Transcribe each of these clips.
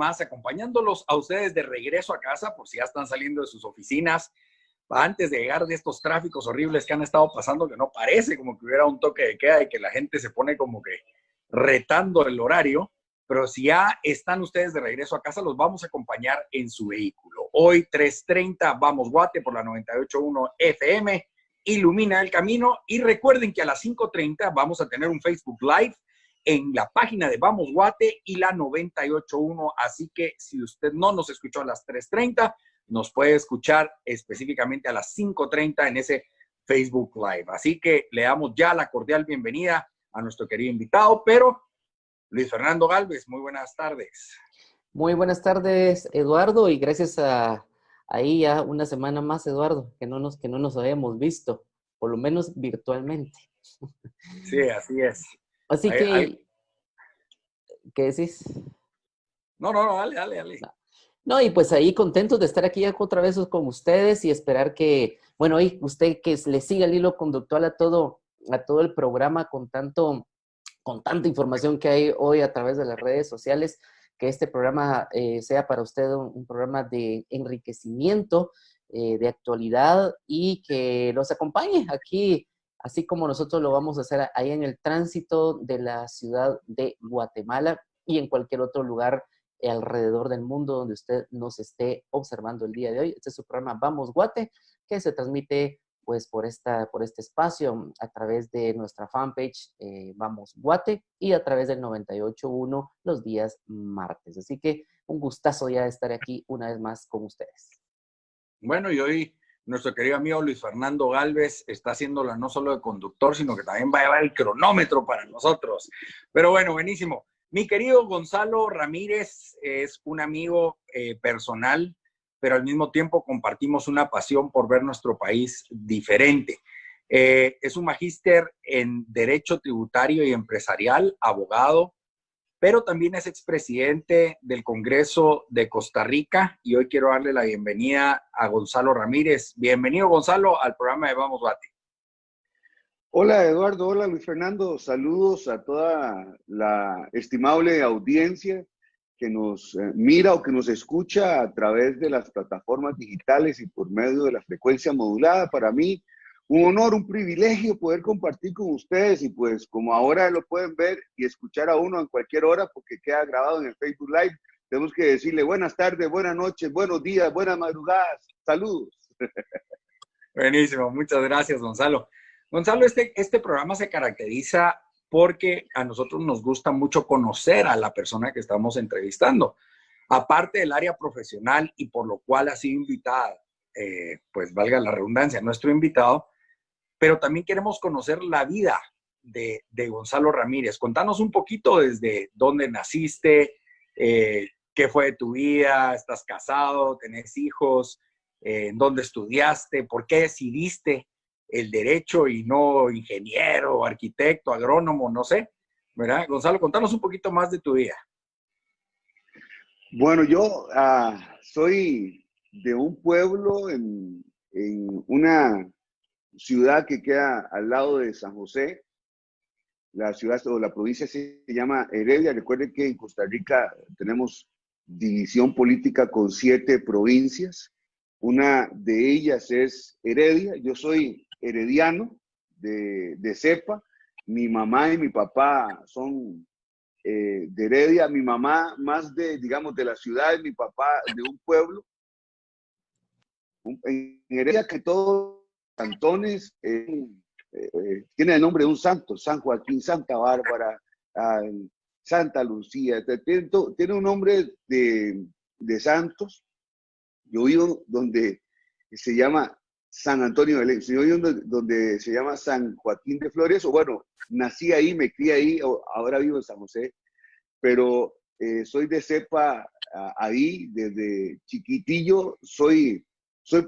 más acompañándolos a ustedes de regreso a casa, por si ya están saliendo de sus oficinas, antes de llegar de estos tráficos horribles que han estado pasando, que no parece como que hubiera un toque de queda y que la gente se pone como que retando el horario, pero si ya están ustedes de regreso a casa, los vamos a acompañar en su vehículo. Hoy 3:30 vamos Guate por la 98.1 FM, ilumina el camino, y recuerden que a las 5:30 vamos a tener un Facebook Live en la página de Vamos Guate y la 98.1, así que si usted no nos escuchó a las 3:30, nos puede escuchar específicamente a las 5:30 en ese Facebook Live. Así que le damos ya la cordial bienvenida a nuestro querido invitado, pero Luis Fernando Gálvez, muy buenas tardes. Muy buenas tardes, Eduardo, y gracias a ahí ya una semana más, Eduardo, que no nos habíamos visto, por lo menos virtualmente. Sí, así es. Así que, ¿qué decís? No, dale. No, y pues ahí contentos de estar aquí ya otra vez con ustedes y esperar que, bueno, y usted que le siga el hilo conductual a todo el programa con tanta información que hay hoy a través de las redes sociales, que este programa sea para usted un programa de enriquecimiento, de actualidad, y que los acompañe aquí, así como nosotros lo vamos a hacer ahí en el tránsito de la ciudad de Guatemala y en cualquier otro lugar alrededor del mundo donde usted nos esté observando el día de hoy. Este es su programa Vamos Guate, que se transmite pues por este espacio a través de nuestra fanpage Vamos Guate y a través del 98.1 los días martes. Así que un gustazo ya de estar aquí una vez más con ustedes. Bueno, y hoy nuestro querido amigo Luis Fernando Gálvez está haciéndola no solo de conductor, sino que también va a llevar el cronómetro para nosotros. Pero bueno, buenísimo. Mi querido Gonzalo Ramírez es un amigo personal, pero al mismo tiempo compartimos una pasión por ver nuestro país diferente. Es un magíster en Derecho Tributario y Empresarial, abogado, pero también es expresidente del Congreso de Costa Rica, y hoy quiero darle la bienvenida a Gonzalo Ramírez. Bienvenido, Gonzalo, al programa de Vamos Guate. Hola, Eduardo. Hola, Luis Fernando. Saludos a toda la estimable audiencia que nos mira o que nos escucha a través de las plataformas digitales y por medio de la frecuencia modulada. Para mí, un honor, un privilegio poder compartir con ustedes, y pues como ahora lo pueden ver y escuchar a uno en cualquier hora porque queda grabado en el Facebook Live, tenemos que decirle buenas tardes, buenas noches, buenos días, buenas madrugadas. Saludos. Buenísimo, muchas gracias, Gonzalo. Gonzalo, este programa se caracteriza porque a nosotros nos gusta mucho conocer a la persona que estamos entrevistando, aparte del área profesional, y por lo cual ha sido invitada, pues valga la redundancia, nuestro invitado, pero también queremos conocer la vida de Gonzalo Ramírez. Contanos un poquito desde dónde naciste, qué fue de tu vida, estás casado, tenés hijos, en dónde estudiaste, por qué decidiste el derecho y no ingeniero, arquitecto, agrónomo, no sé, ¿verdad? Gonzalo, contanos un poquito más de tu vida. Bueno, yo soy de un pueblo en una ciudad que queda al lado de San José. La ciudad o la provincia se llama Heredia. Recuerden que en Costa Rica tenemos división política con 7 provincias. Una de ellas es Heredia. Yo soy herediano de cepa. Mi mamá y mi papá son de Heredia. Mi mamá más digamos, de la ciudad, y mi papá de un pueblo. En Heredia, que todos los cantones tiene el nombre de un santo: San Joaquín, Santa Bárbara, Santa Lucía. Tiene un nombre de santos. Yo vivo donde se llama San Antonio de Belén. Yo vivo donde se llama San Joaquín de Flores. O bueno, nací ahí, me crié ahí, ahora vivo en San José. Pero soy de cepa ahí desde chiquitillo. Soy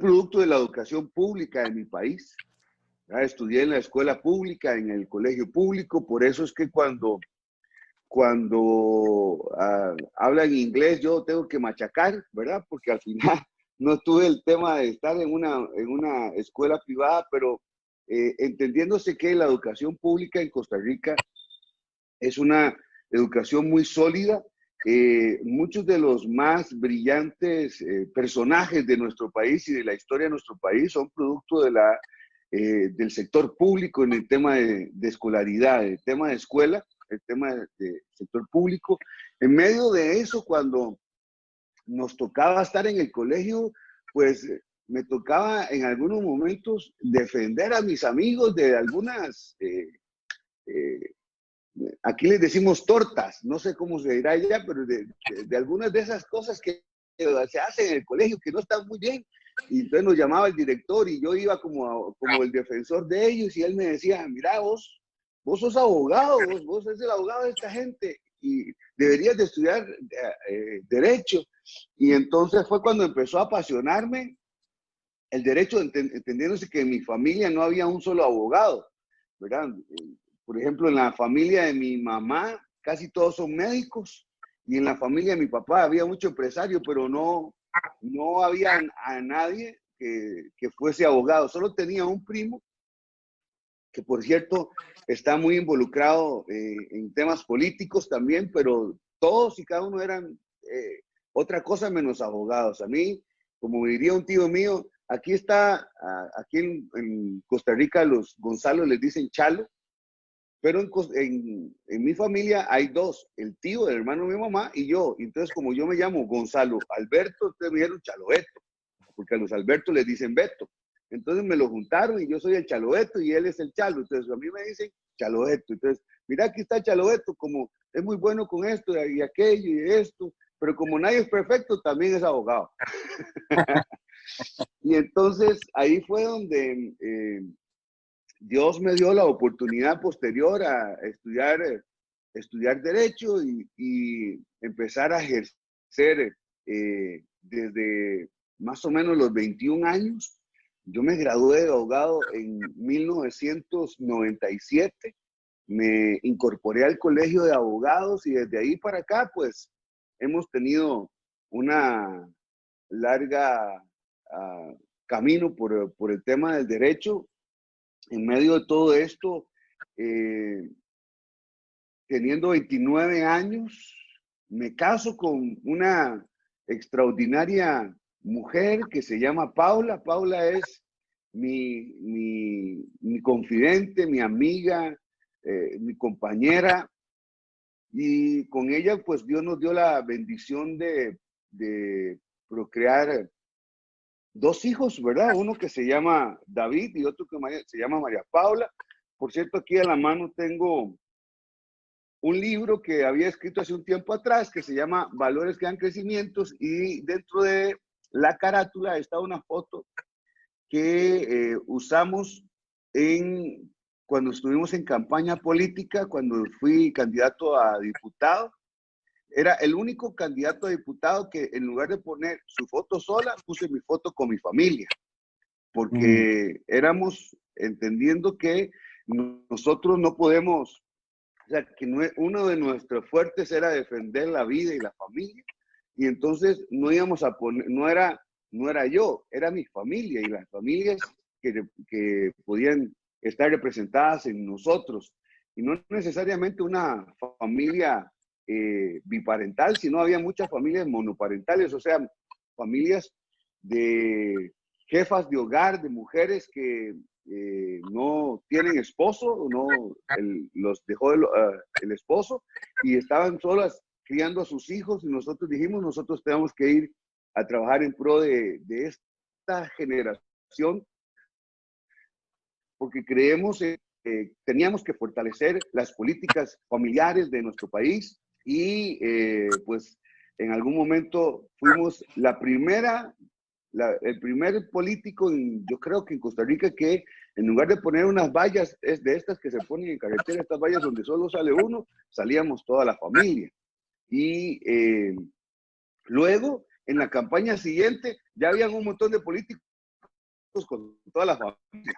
producto de la educación pública de mi país. Estudié en la escuela pública, en el colegio público. Por eso es que cuando hablan inglés yo tengo que machacar, ¿verdad? Porque al final no tuve el tema de estar en una escuela privada, pero entendiéndose que la educación pública en Costa Rica es una educación muy sólida, muchos de los más brillantes personajes de nuestro país y de la historia de nuestro país son producto del sector público en el tema de escolaridad, el tema de escuela, el tema de sector público. En medio de eso, cuando nos tocaba estar en el colegio, pues me tocaba en algunos momentos defender a mis amigos de algunas, aquí les decimos tortas, no sé cómo se dirá allá, pero de algunas de esas cosas que se hacen en el colegio que no están muy bien. Y entonces nos llamaba el director y yo iba como el defensor de ellos y él me decía, mira, vos sos abogado, vos sos el abogado de esta gente y deberías de estudiar derecho. Y entonces fue cuando empezó a apasionarme el derecho, entendiéndose que en mi familia no había un solo abogado, ¿verdad? Por ejemplo, en la familia de mi mamá casi todos son médicos y en la familia de mi papá había mucho empresario, pero no había a nadie que fuese abogado. Solo tenía un primo que, por cierto, está muy involucrado en temas políticos también, pero todos y cada uno eran otra cosa menos abogados. A mí, como diría un tío mío, aquí en Costa Rica los Gonzalo les dicen chalo, pero en mi familia hay dos, el tío, el hermano de mi mamá y yo. Entonces, como yo me llamo Gonzalo Alberto, ustedes me dijeron Chalobeto, porque a los Albertos les dicen Beto. Entonces me lo juntaron y yo soy el Chalobeto y él es el Chalo. Entonces a mí me dicen Chalobeto. Entonces, mira, aquí está Chalobeto, como es muy bueno con esto y aquello y esto, pero como nadie es perfecto, también es abogado. Y entonces ahí fue donde Dios me dio la oportunidad posterior a estudiar Derecho y empezar a ejercer desde más o menos los 21 años. Yo me gradué de abogado en 1997, me incorporé al Colegio de Abogados y desde ahí para acá, pues, hemos tenido una larga camino por el tema del derecho. En medio de todo esto, teniendo 29 años, me caso con una extraordinaria mujer que se llama Paula. Paula es mi confidente, mi amiga, mi compañera. Y con ella, pues Dios nos dio la bendición de procrear dos hijos, ¿verdad? Uno que se llama David y otro que se llama María Paula. Por cierto, aquí a la mano tengo un libro que había escrito hace un tiempo atrás que se llama Valores que dan crecimientos y dentro de la carátula está una foto que usamos cuando estuvimos en campaña política, cuando fui candidato a diputado. Era el único candidato a diputado que en lugar de poner su foto sola, puse mi foto con mi familia, porque éramos entendiendo que nosotros no podemos, o sea, que uno de nuestros fuertes era defender la vida y la familia, y entonces no íbamos a poner, no era yo, era mi familia y las familias que podían estar representadas en nosotros, y no necesariamente una familia biparental, sino había muchas familias monoparentales, o sea, familias de jefas de hogar, de mujeres que no tienen esposo, los dejó el esposo y estaban solas criando a sus hijos y nosotros dijimos, nosotros tenemos que ir a trabajar en pro de esta generación porque creemos que teníamos que fortalecer las políticas familiares de nuestro país y pues en algún momento fuimos el primer político, yo creo que en Costa Rica, que en lugar de poner unas vallas de estas que se ponen en carretera, estas vallas donde solo sale uno, salíamos toda la familia. Y luego, en la campaña siguiente, ya habían un montón de políticos con toda la familia.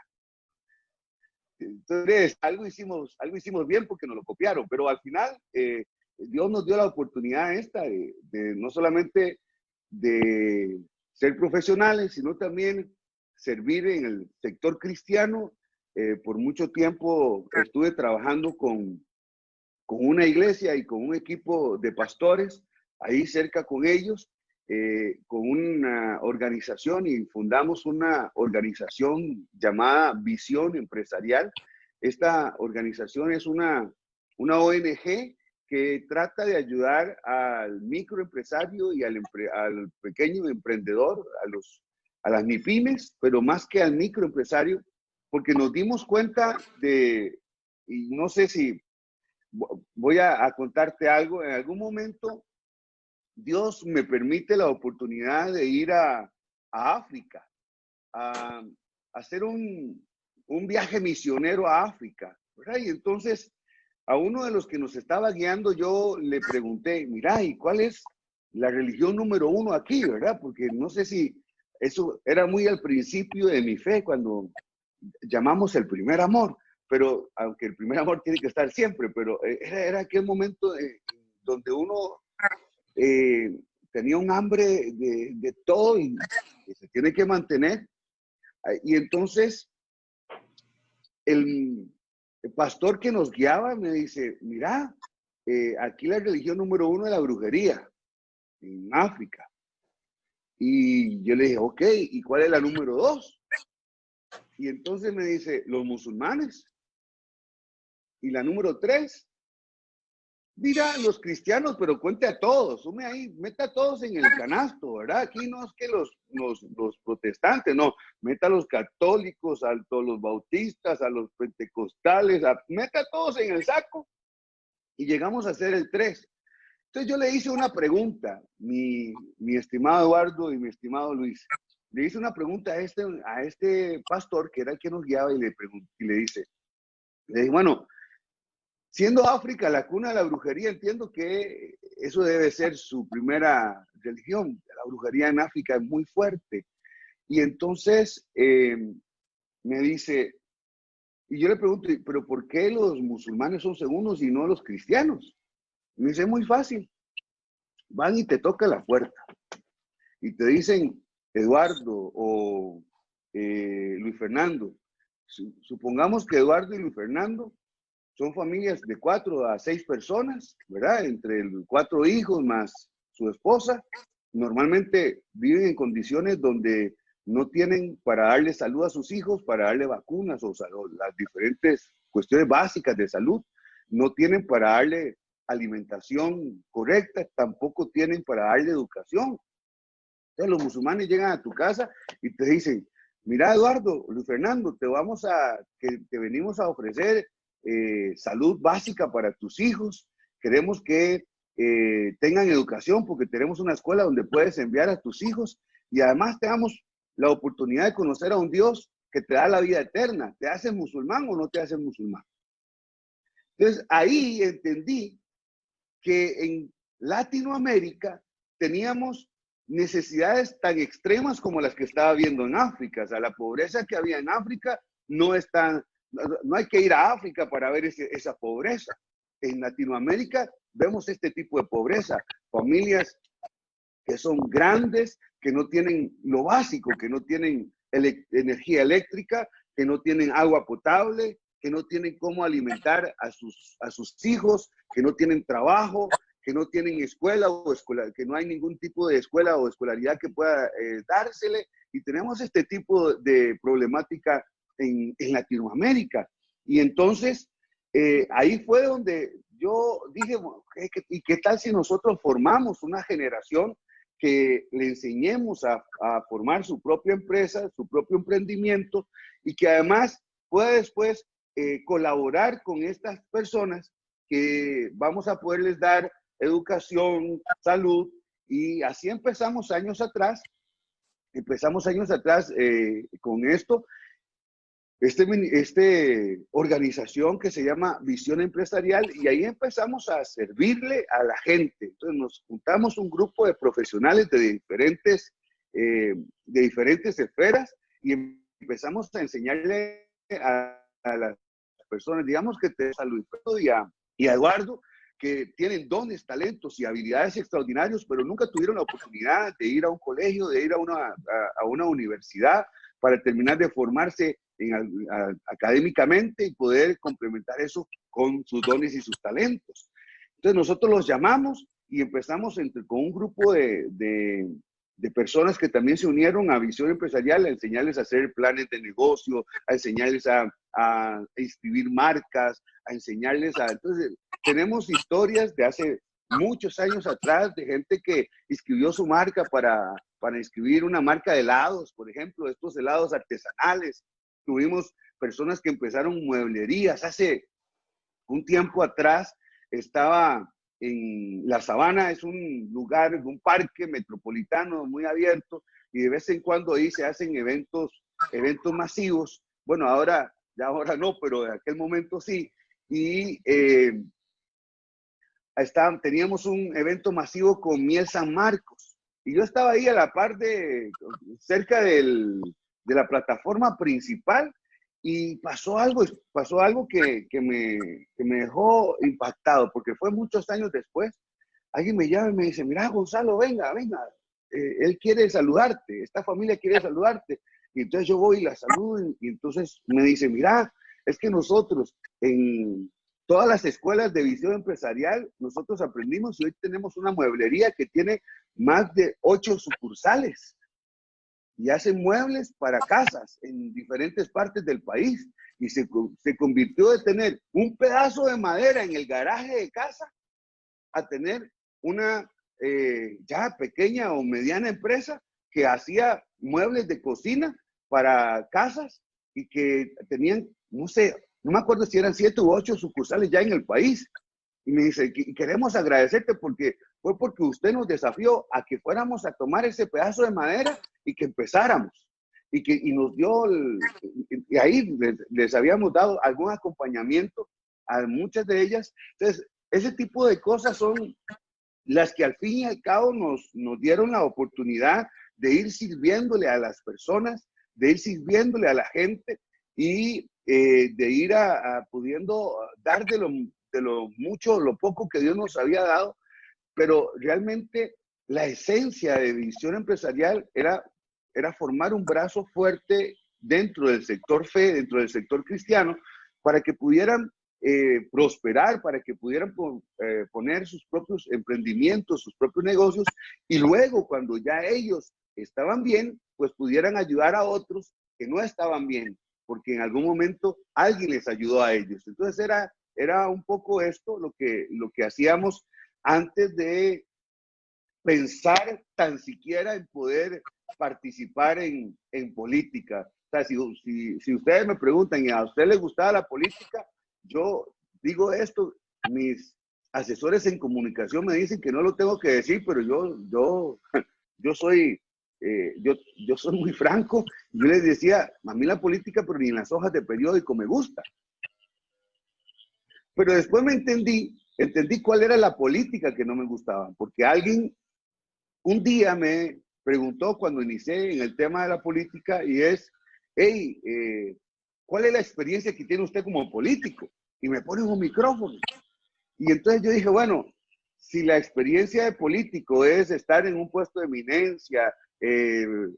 Entonces, algo hicimos bien porque nos lo copiaron, pero al final Dios nos dio la oportunidad de no solamente de ser profesionales, sino también servir en el sector cristiano. Por mucho tiempo estuve trabajando con una iglesia y con un equipo de pastores ahí cerca con ellos, con una organización, y fundamos una organización llamada Visión Empresarial. Esta organización es una ONG que trata de ayudar al microempresario y al pequeño emprendedor, a las MIPYMES, pero más que al microempresario, porque nos dimos cuenta y no sé si voy a contarte algo, en algún momento Dios me permite la oportunidad de ir a África, a hacer un viaje misionero a África, ¿verdad? Y entonces a uno de los que nos estaba guiando yo le pregunté, mira, ¿y cuál es la religión número 1 aquí, verdad? Porque no sé si eso era muy al principio de mi fe, cuando llamamos el primer amor, pero aunque el primer amor tiene que estar siempre, pero era aquel momento donde uno tenía un hambre de todo y que se tiene que mantener. Y entonces el pastor que nos guiaba me dice, mira, aquí la religión número 1 es la brujería en África. Y yo le dije, ok, ¿y cuál es la número 2? Y entonces me dice, los musulmanes. Y la número 3, mira, los cristianos, pero cuente a todos, sume ahí, meta a todos en el canasto, ¿verdad? Aquí no es que los protestantes, no, meta a los católicos, a todos los bautistas, a los pentecostales, meta a todos en el saco. Y llegamos a hacer el 3. Entonces yo le hice una pregunta, mi estimado Eduardo y mi estimado Luis. Le hice una pregunta a este pastor que era el que nos guiaba y le dije, bueno, siendo África la cuna de la brujería, entiendo que eso debe ser su primera religión. La brujería en África es muy fuerte. Y entonces me dice, y yo le pregunto, ¿pero por qué los musulmanes son segundos y no los cristianos? Me dice, muy fácil. Van y te tocan la puerta y te dicen, Eduardo o Luis Fernando. Supongamos que Eduardo y Luis Fernando son familias de 4 a 6 personas, ¿verdad? Entre 4 hijos más su esposa. Normalmente viven en condiciones donde no tienen para darle salud a sus hijos, para darle vacunas o las diferentes cuestiones básicas de salud. No tienen para darle alimentación correcta, tampoco tienen para darle educación. Entonces los musulmanes llegan a tu casa y te dicen, mira Eduardo, Luis Fernando, te venimos a ofrecer salud básica para tus hijos, queremos que tengan educación porque tenemos una escuela donde puedes enviar a tus hijos y además te damos la oportunidad de conocer a un Dios que te da la vida eterna. ¿Te haces musulmán o no te haces musulmán? Entonces ahí entendí que en Latinoamérica teníamos necesidades tan extremas como las que estaba viendo en África. O sea, la pobreza que había en África no hay que ir a África para ver esa pobreza. En Latinoamérica vemos este tipo de pobreza, familias que son grandes, que no tienen lo básico, que no tienen energía eléctrica, que no tienen agua potable, que no tienen cómo alimentar a sus hijos, que no tienen trabajo, que no tienen escuela que no hay ningún tipo de escuela o escolaridad que pueda dársele. Y tenemos este tipo de problemática en Latinoamérica. Y entonces, ahí fue donde yo dije, ¿y qué tal si nosotros formamos una generación que le enseñemos a formar su propia empresa, su propio emprendimiento y que además pueda después colaborar con estas personas que vamos a poderles dar educación, salud? Y así empezamos años atrás con esto. Organización que se llama Visión Empresarial, y ahí empezamos a servirle a la gente. Entonces nos juntamos un grupo de profesionales de diferentes esferas y empezamos a enseñarle a las personas, digamos que te a Luis y a Eduardo, que tienen dones, talentos y habilidades extraordinarios, pero nunca tuvieron la oportunidad de ir a un colegio, de ir a una universidad para terminar de formarse académicamente y poder complementar eso con sus dones y sus talentos. Entonces nosotros los llamamos y empezamos con un grupo de personas que también se unieron a Visión Empresarial, a enseñarles a hacer planes de negocio, a enseñarles a inscribir marcas, a enseñarles a... Entonces, tenemos historias de hace muchos años atrás de gente que inscribió su marca para inscribir una marca de helados, por ejemplo, estos helados artesanales. Tuvimos personas que empezaron mueblerías. Hace un tiempo atrás estaba en La Sabana, es un lugar, un parque metropolitano muy abierto, y de vez en cuando ahí se hacen eventos masivos. Bueno, ahora no, pero en aquel momento sí. Y teníamos un evento masivo con Miel San Marcos. Y yo estaba ahí a la par cerca de la plataforma principal, y pasó algo que me dejó impactado, porque fue muchos años después. Alguien me llama y me dice, mira, Gonzalo, venga, él quiere saludarte, esta familia quiere saludarte. Y entonces yo voy y la saludo, y entonces me dice, mira, es que nosotros en todas las escuelas de visión empresarial, nosotros aprendimos, y hoy tenemos una mueblería que tiene más de 8 sucursales. Y hacen muebles para casas en diferentes partes del país. Y se convirtió de tener un pedazo de madera en el garaje de casa a tener una ya pequeña o mediana empresa que hacía muebles de cocina para casas y que tenían, no me acuerdo si eran 7 u 8 sucursales ya en el país. Y me dice, queremos agradecerte porque fue porque usted nos desafió a que fuéramos a tomar ese pedazo de madera y que empezáramos. Y nos dio, y ahí les habíamos dado algún acompañamiento a muchas de ellas. Entonces, ese tipo de cosas son las que al fin y al cabo nos dieron la oportunidad de ir sirviéndole a las personas, de ir sirviéndole a la gente y de ir pudiendo dar de lo mucho, lo poco que Dios nos había dado. Pero realmente la esencia de Visión Empresarial era formar un brazo fuerte dentro del sector fe, dentro del sector cristiano, para que pudieran prosperar, para que pudieran poner sus propios emprendimientos, sus propios negocios, y luego cuando ya ellos estaban bien, pues pudieran ayudar a otros que no estaban bien, porque en algún momento alguien les ayudó a ellos. Entonces era un poco esto lo que hacíamos antes de pensar tan siquiera en poder participar en política. O sea, si ustedes me preguntan, ¿y a usted le gustaba la política? Yo digo esto, mis asesores en comunicación me dicen que no lo tengo que decir, pero yo soy muy franco. Yo les decía, a mí la política, pero ni en las hojas de periódico me gusta. Pero después entendí cuál era la política que no me gustaba, porque alguien un día me preguntó cuando inicié en el tema de la política, y es, hey, ¿cuál es la experiencia que tiene usted como político? Y me ponen un micrófono. Y entonces yo dije, bueno, si la experiencia de político es estar en un puesto de eminencia,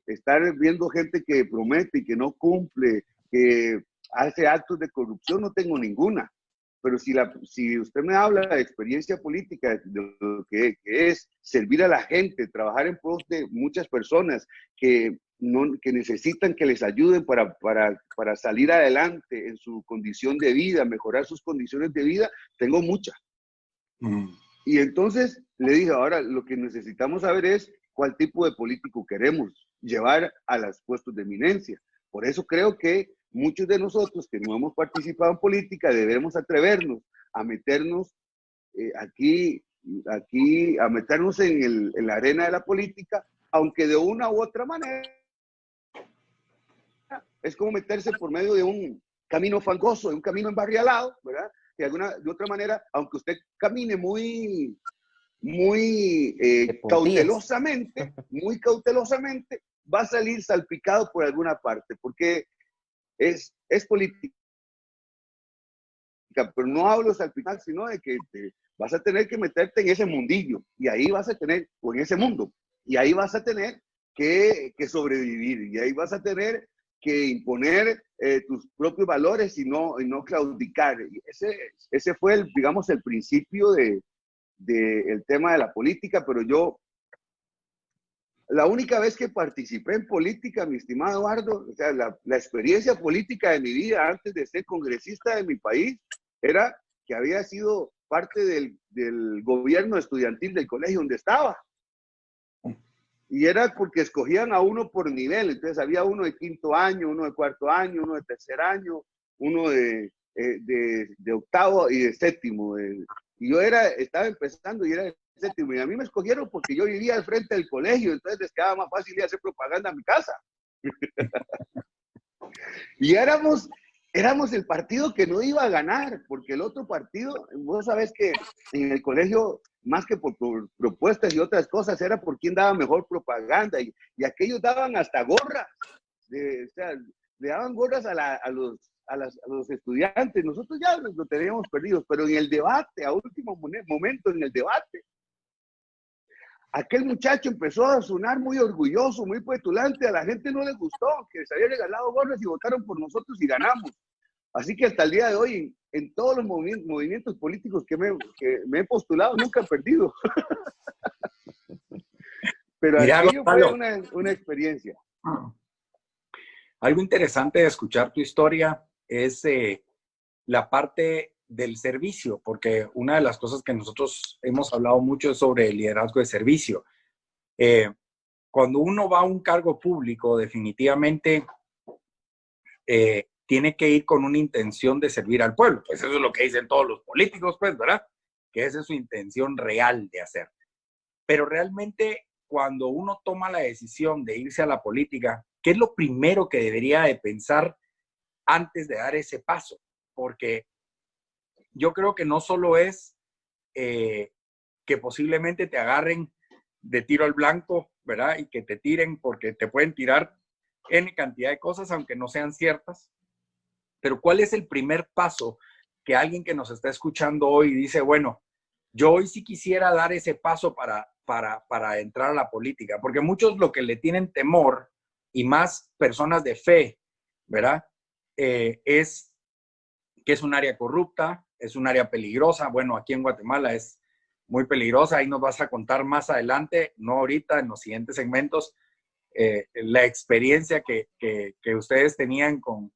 estar viendo gente que promete y que no cumple, que hace actos de corrupción, no tengo ninguna. Pero si usted me habla de experiencia política, de lo que es servir a la gente, trabajar en pos de muchas personas que necesitan que les ayuden para salir adelante en su condición de vida, mejorar sus condiciones de vida, tengo muchas. Y entonces le dije, ahora lo que necesitamos saber es cuál tipo de político queremos llevar a los puestos de eminencia. Por eso creo que muchos de nosotros que no hemos participado en política debemos atrevernos a meternos a meternos en la arena de la política, aunque de una u otra manera es como meterse por medio de un camino fangoso, de un camino embarrialado, ¿verdad? De otra manera, aunque usted camine muy cautelosamente, va a salir salpicado por alguna parte, porque es política, pero no hablo de salpicar, sino de que vas a tener que meterte en ese mundillo, y ahí vas a tener, o en ese mundo, y ahí vas a tener que sobrevivir, y ahí vas a tener que imponer tus propios valores y no claudicar. Ese fue, digamos, el principio de del tema de la política, pero yo, la única vez que participé en política, mi estimado Eduardo, o sea, la experiencia política de mi vida antes de ser congresista de mi país, era que había sido parte del gobierno estudiantil del colegio donde estaba. Y era porque escogían a uno por nivel. Entonces había uno de quinto año, uno de cuarto año, uno de tercer año, uno de octavo y de séptimo. Y yo estaba empezando y era de séptimo. Y a mí me escogieron porque yo vivía al frente del colegio. Entonces les quedaba más fácil ir a hacer propaganda a mi casa. Y éramos el partido que no iba a ganar, porque el otro partido, vos sabés que en el colegio, más que por propuestas y otras cosas, era por quién daba mejor propaganda, y aquellos daban hasta gorras, o sea, le daban gorras a los estudiantes. Nosotros ya lo teníamos perdidos, pero en el debate, a último momento en el debate, aquel muchacho empezó a sonar muy orgulloso, muy petulante, a la gente no le gustó, que les había regalado gorras y votaron por nosotros y ganamos. Así que hasta el día de hoy, en todos los movimientos políticos que me he postulado, nunca he perdido. Pero Mira, aquello Gonzalo, fue una experiencia. Algo interesante de escuchar tu historia es la parte del servicio, porque una de las cosas que nosotros hemos hablado mucho es sobre el liderazgo de servicio. Cuando uno va a un cargo público, definitivamente tiene que ir con una intención de servir al pueblo. Pues eso es lo que dicen todos los políticos, pues, ¿verdad? Que esa es su intención real de hacer. Pero realmente, cuando uno toma la decisión de irse a la política, ¿qué es lo primero que debería de pensar antes de dar ese paso? Porque yo creo que no solo es que posiblemente te agarren de tiro al blanco, ¿verdad? Y que te tiren, porque te pueden tirar N cantidad de cosas, aunque no sean ciertas. Pero ¿cuál es el primer paso que alguien que nos está escuchando hoy dice, bueno, yo hoy sí quisiera dar ese paso para entrar a la política? Porque muchos lo que le tienen temor, y más personas de fe, ¿verdad? Es que es un área corrupta, es un área peligrosa. Bueno, aquí en Guatemala es muy peligrosa. Ahí nos vas a contar más adelante, no ahorita, en los siguientes segmentos, la experiencia que ustedes tenían con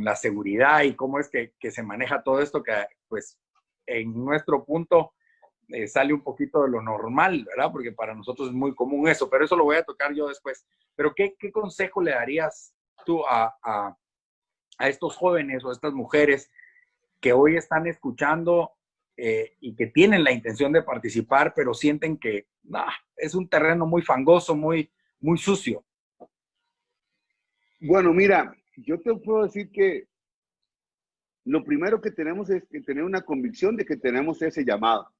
la seguridad y cómo es que se maneja todo esto, que pues en nuestro punto sale un poquito de lo normal, ¿verdad? Porque para nosotros es muy común eso, pero eso lo voy a tocar yo después. Pero ¿qué consejo le darías tú a estos jóvenes o a estas mujeres que hoy están escuchando y que tienen la intención de participar, pero sienten que es un terreno muy fangoso, muy sucio? Bueno, mira, yo te puedo decir que lo primero que tenemos es que tener una convicción de que tenemos ese llamado,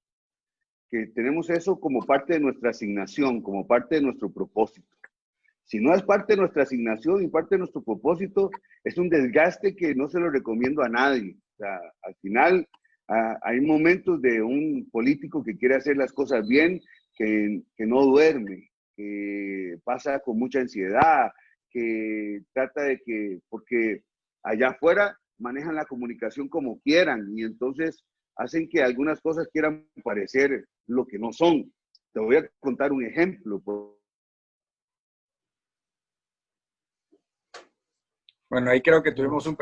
que tenemos eso como parte de nuestra asignación, como parte de nuestro propósito. Si no es parte de nuestra asignación y parte de nuestro propósito, es un desgaste que no se lo recomiendo a nadie. O sea, al final hay momentos de un político que quiere hacer las cosas bien, que no duerme, que pasa con mucha ansiedad, que trata de que, porque allá afuera manejan la comunicación como quieran y entonces hacen que algunas cosas quieran parecer lo que no son. Te voy a contar un ejemplo. Bueno, ahí creo que tuvimos un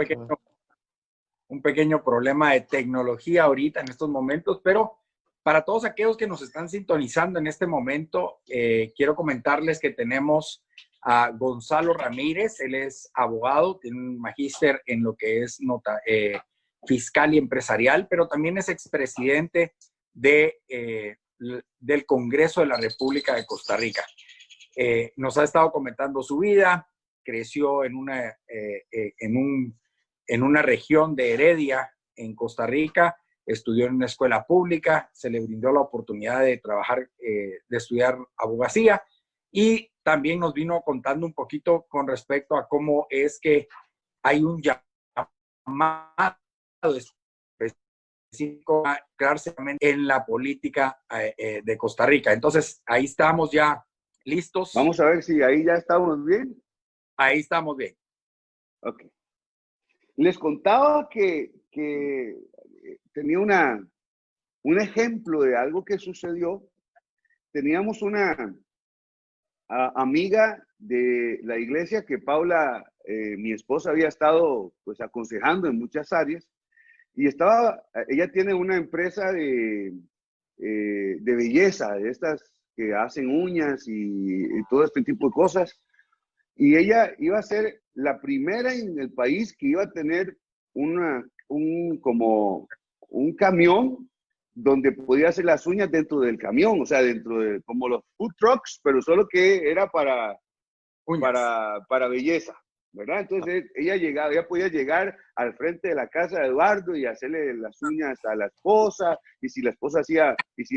pequeño problema de tecnología ahorita en estos momentos, pero para todos aquellos que nos están sintonizando en este momento, quiero comentarles que tenemos a Gonzalo Ramírez. Él es abogado, tiene un magíster en lo que es fiscal y empresarial, pero también es expresidente del Congreso de la República de Costa Rica. Nos ha estado comentando su vida. Creció en una región de Heredia, en Costa Rica. Estudió en una escuela pública, se le brindó la oportunidad de trabajar, de estudiar abogacía, y también nos vino contando un poquito con respecto a cómo es que hay un llamado específico a entrarse en la política de Costa Rica. Entonces, ahí estamos ya listos. Vamos a ver si ahí ya estamos bien. Ahí estamos bien. Ok. Les contaba que tenía un ejemplo de algo que sucedió. Teníamos una amiga de la iglesia que Paula, mi esposa, había estado pues aconsejando en muchas áreas, y ella tiene una empresa de belleza, de estas que hacen uñas y todo este tipo de cosas, y ella iba a ser la primera en el país que iba a tener como un camión donde podía hacer las uñas dentro del camión, o sea, dentro de como los food trucks, pero solo que era para belleza, ¿verdad? Entonces ella podía llegar al frente de la casa de Eduardo y hacerle las uñas a la esposa, y si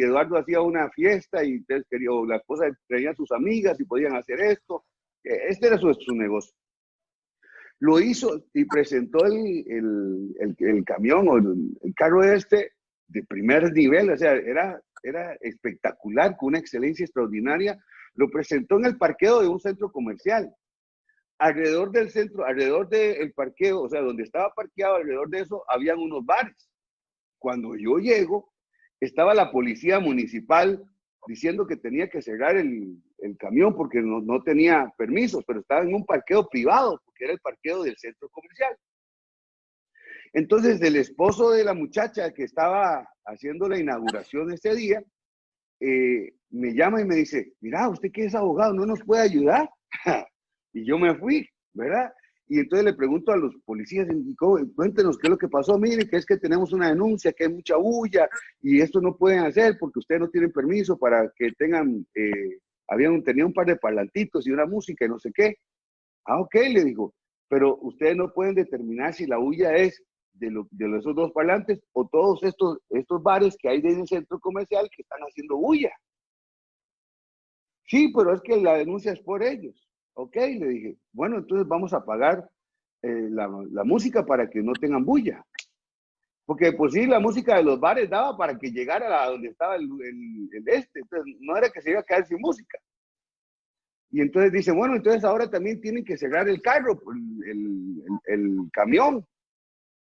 Eduardo hacía una fiesta y la esposa traía a sus amigas y podían hacer esto. Este era su negocio. Lo hizo y presentó el camión o el carro de primer nivel, o sea, era espectacular, con una excelencia extraordinaria. Lo presentó en el parqueo de un centro comercial. Alrededor del parqueo, o sea, donde estaba parqueado, alrededor de eso, habían unos bares. Cuando yo llego, estaba la policía municipal diciendo que tenía que cerrar el camión porque no tenía permisos, pero estaba en un parqueo privado, porque era el parqueo del centro comercial. Entonces, el esposo de la muchacha que estaba haciendo la inauguración ese día, me llama y me dice, mira, usted que es abogado, ¿no nos puede ayudar? Y yo me fui, ¿verdad? Y entonces le pregunto a los policías, cuéntenos qué es lo que pasó. Mire, que es que tenemos una denuncia, que hay mucha bulla, y esto no pueden hacer porque ustedes no tienen permiso para que tengan, tenía un par de parlantitos y una música y no sé qué. Ah, ok, le digo, pero ustedes no pueden determinar si la bulla es de esos dos parlantes o todos estos bares que hay en el centro comercial que están haciendo bulla. Sí, pero es que la denuncia es por ellos. Ok, le dije, bueno, entonces vamos a pagar la música para que no tengan bulla. Porque pues sí, la música de los bares daba para que llegara a donde estaba entonces no era que se iba a quedar sin música. Y entonces dice, bueno, entonces ahora también tienen que cerrar el carro, el camión.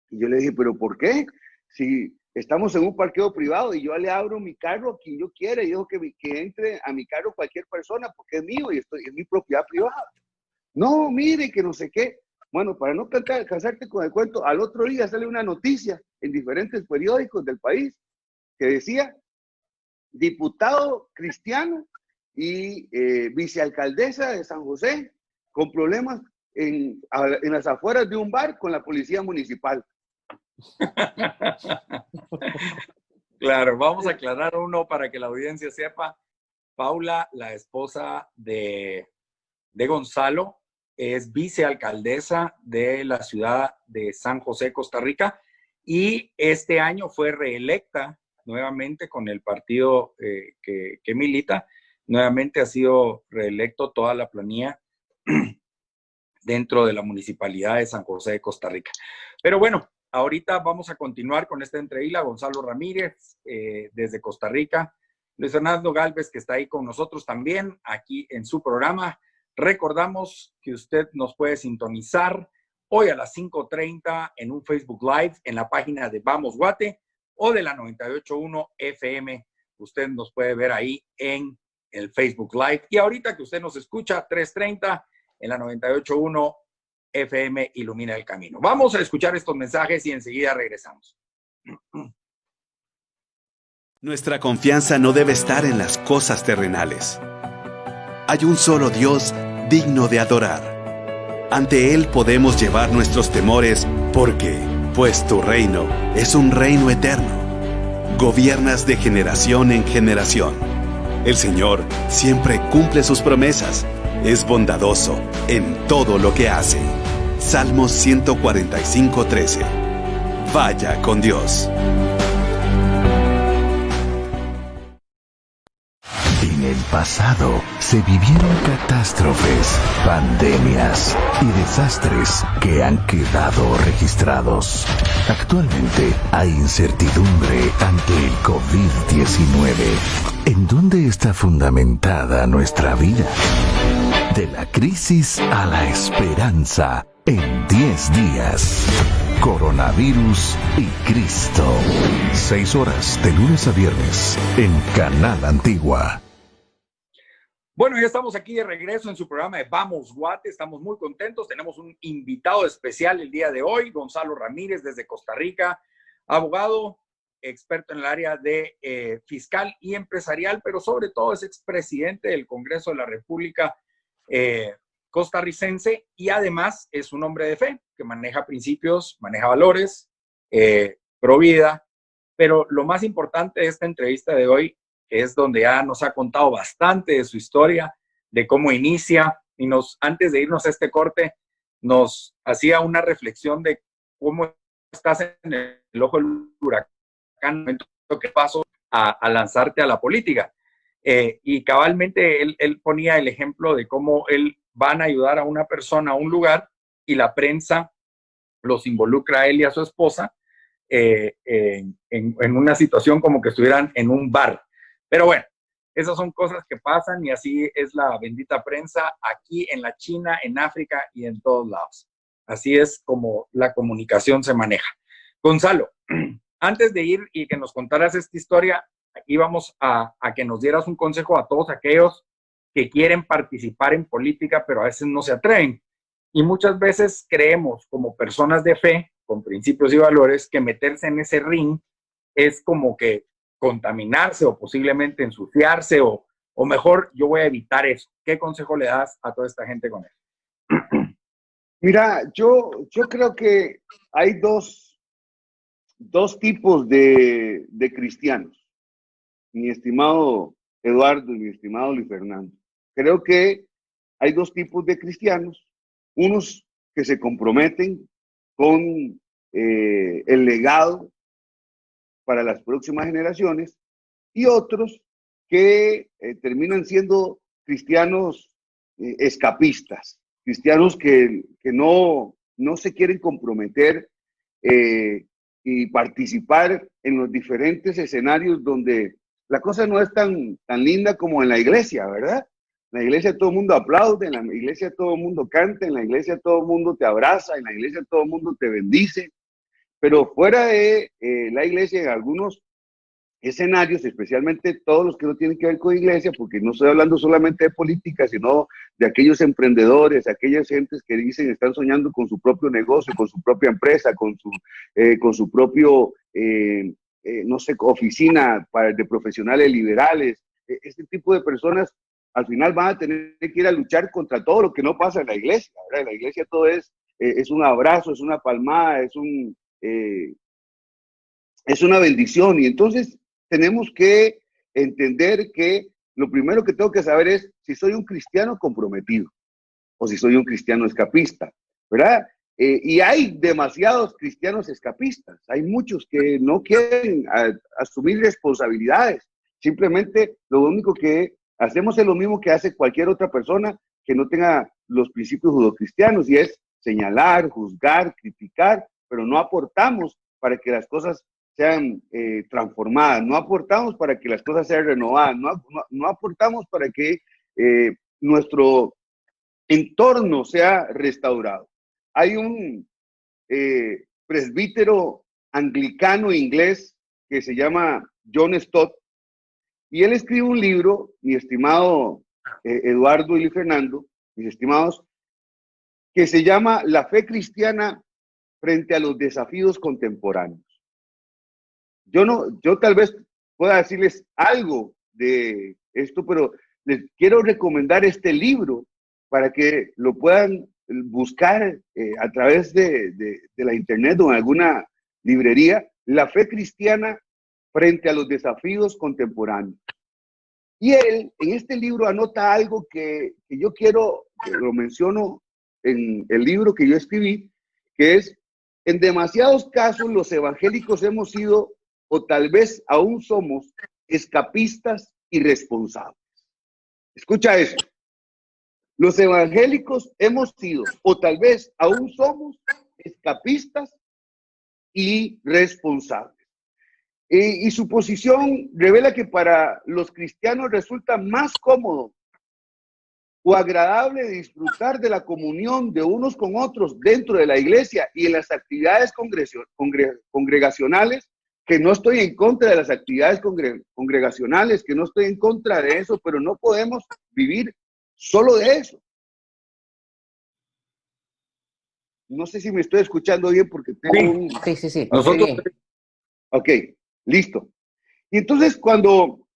Y yo le dije, ¿pero por qué? Si estamos en un parqueo privado y yo le abro mi carro a quien yo quiera y dejo que entre a mi carro cualquier persona porque es mío y es mi propiedad privada. No, mire, que no sé qué. Bueno, para no cansarte con el cuento, al otro día sale una noticia en diferentes periódicos del país que decía, diputado cristiano y vicealcaldesa de San José con problemas en las afueras de un bar con la policía municipal. Claro, vamos a aclarar uno para que la audiencia sepa. Paula, la esposa de Gonzalo, es vicealcaldesa de la ciudad de San José, Costa Rica, y este año fue reelecta nuevamente con el partido que milita. Nuevamente ha sido reelecto toda la planilla dentro de la municipalidad de San José de Costa Rica. Pero bueno, ahorita vamos a continuar con esta entrevista. Gonzalo Ramírez, desde Costa Rica. Luis Fernando Galvez, que está ahí con nosotros también, aquí en su programa. Recordamos que usted nos puede sintonizar hoy a las 5:30 en un Facebook Live en la página de Vamos Guate o de la 98.1 FM. Usted nos puede ver ahí en el Facebook Live. Y ahorita que usted nos escucha, 3:30 en la 98.1 FM Ilumina el Camino. Vamos a escuchar estos mensajes y enseguida regresamos. Nuestra confianza no debe estar en las cosas terrenales. Hay un solo Dios digno de adorar. Ante Él podemos llevar nuestros temores porque, pues tu reino es un reino eterno. Gobiernas de generación en generación. El Señor siempre cumple sus promesas. Es bondadoso en todo lo que hace. Salmos 145:13. Vaya con Dios. En el pasado se vivieron catástrofes, pandemias y desastres que han quedado registrados. Actualmente hay incertidumbre ante el COVID-19. ¿En dónde está fundamentada nuestra vida? De la crisis a la esperanza en 10 días. coronavirus y Cristo. 6 horas de lunes a viernes en Canal Antigua. Bueno, ya estamos aquí de regreso en su programa de Vamos Guate. Estamos muy contentos. Tenemos un invitado especial el día de hoy, Gonzalo Ramírez, desde Costa Rica, abogado, experto en el área de fiscal y empresarial, pero sobre todo es expresidente del Congreso de la República costarricense y además es un hombre de fe que maneja principios, maneja valores, pro vida. Pero lo más importante de esta entrevista de hoy es donde ya nos ha contado bastante de su historia, de cómo inicia, y antes de irnos a este corte, nos hacía una reflexión de cómo estás en el ojo del huracán, en el momento que pasó a lanzarte a la política. Y cabalmente él ponía el ejemplo de cómo él van a ayudar a una persona a un lugar y la prensa los involucra a él y a su esposa en una situación como que estuvieran en un bar. Pero bueno, esas son cosas que pasan y así es la bendita prensa aquí en la China, en África y en todos lados. Así es como la comunicación se maneja. Gonzalo, antes de ir y que nos contaras esta historia, íbamos a que nos dieras un consejo a todos aquellos que quieren participar en política, pero a veces no se atreven. Y muchas veces creemos como personas de fe, con principios y valores, que meterse en ese ring es como que contaminarse o posiblemente ensuciarse o mejor yo voy a evitar eso. ¿Qué consejo le das a toda esta gente con eso? Mira, yo creo que hay dos tipos de cristianos, mi estimado Eduardo y mi estimado Luis Fernando. Creo que hay dos tipos de cristianos, unos que se comprometen con el legado para las próximas generaciones y otros que terminan siendo cristianos escapistas, cristianos que no se quieren comprometer y participar en los diferentes escenarios donde la cosa no es tan linda como en la iglesia, ¿verdad? En la iglesia todo el mundo aplaude, en la iglesia todo el mundo canta, en la iglesia todo el mundo te abraza, en la iglesia todo el mundo te bendice. Pero fuera de la iglesia, en algunos escenarios, especialmente todos los que no tienen que ver con iglesia, porque no estoy hablando solamente de política, sino de aquellos emprendedores, aquellas gentes que dicen están soñando con su propio negocio, con su propia empresa, con su propio, no sé, oficina de profesionales liberales. Este tipo de personas al final van a tener que ir a luchar contra todo lo que no pasa en la iglesia, ¿verdad? En la iglesia todo es un abrazo, es una palmada, es una bendición. Y entonces tenemos que entender que lo primero que tengo que saber es si soy un cristiano comprometido o si soy un cristiano escapista, ¿verdad? Y hay demasiados cristianos escapistas. Hay muchos que no quieren asumir responsabilidades. Simplemente lo único que hacemos es lo mismo que hace cualquier otra persona que no tenga los principios judeocristianos, y es señalar, juzgar, criticar, pero no aportamos para que las cosas sean transformadas, no aportamos para que las cosas sean renovadas, no aportamos para que nuestro entorno sea restaurado. Hay un presbítero anglicano inglés que se llama John Stott, y él escribe un libro, mi estimado Eduardo y Fernando, mis estimados, que se llama La fe cristiana frente a los desafíos contemporáneos. Yo tal vez pueda decirles algo de esto, pero les quiero recomendar este libro para que lo puedan buscar a través de la internet o en alguna librería. La fe cristiana frente a los desafíos contemporáneos. Y él en este libro anota algo que yo quiero, que lo menciono en el libro que yo escribí, que es: en demasiados casos los evangélicos hemos sido, o tal vez aún somos, escapistas irresponsables. Escucha eso. Los evangélicos hemos sido, o tal vez aún somos, escapistas irresponsables. Y su posición revela que para los cristianos resulta más cómodo o agradable disfrutar de la comunión de unos con otros dentro de la iglesia y en las actividades congregacionales, que no estoy en contra de las actividades congregacionales, que no estoy en contra de eso, pero no podemos vivir solo de eso. No sé si me estoy escuchando bien porque tengo un... Sí. Nosotros... Ok, listo. Y entonces cuando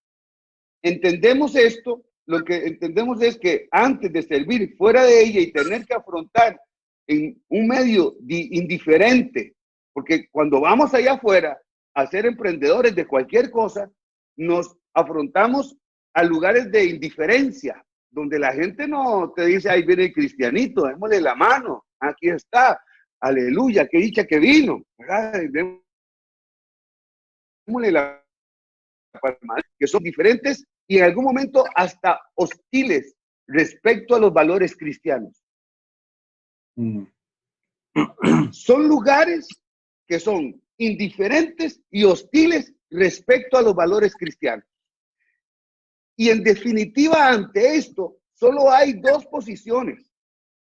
entendemos esto, lo que entendemos es que antes de servir fuera de ella y tener que afrontar en un medio indiferente, porque cuando vamos allá afuera a ser emprendedores de cualquier cosa, nos afrontamos a lugares de indiferencia, donde la gente no te dice, ahí viene el cristianito, démosle la mano, aquí está, aleluya, qué dicha que vino, ¿verdad? Démosle la palma, que son diferentes y en algún momento hasta hostiles respecto a los valores cristianos. Son lugares que son indiferentes y hostiles respecto a los valores cristianos. Y en definitiva, ante esto, solo hay dos posiciones.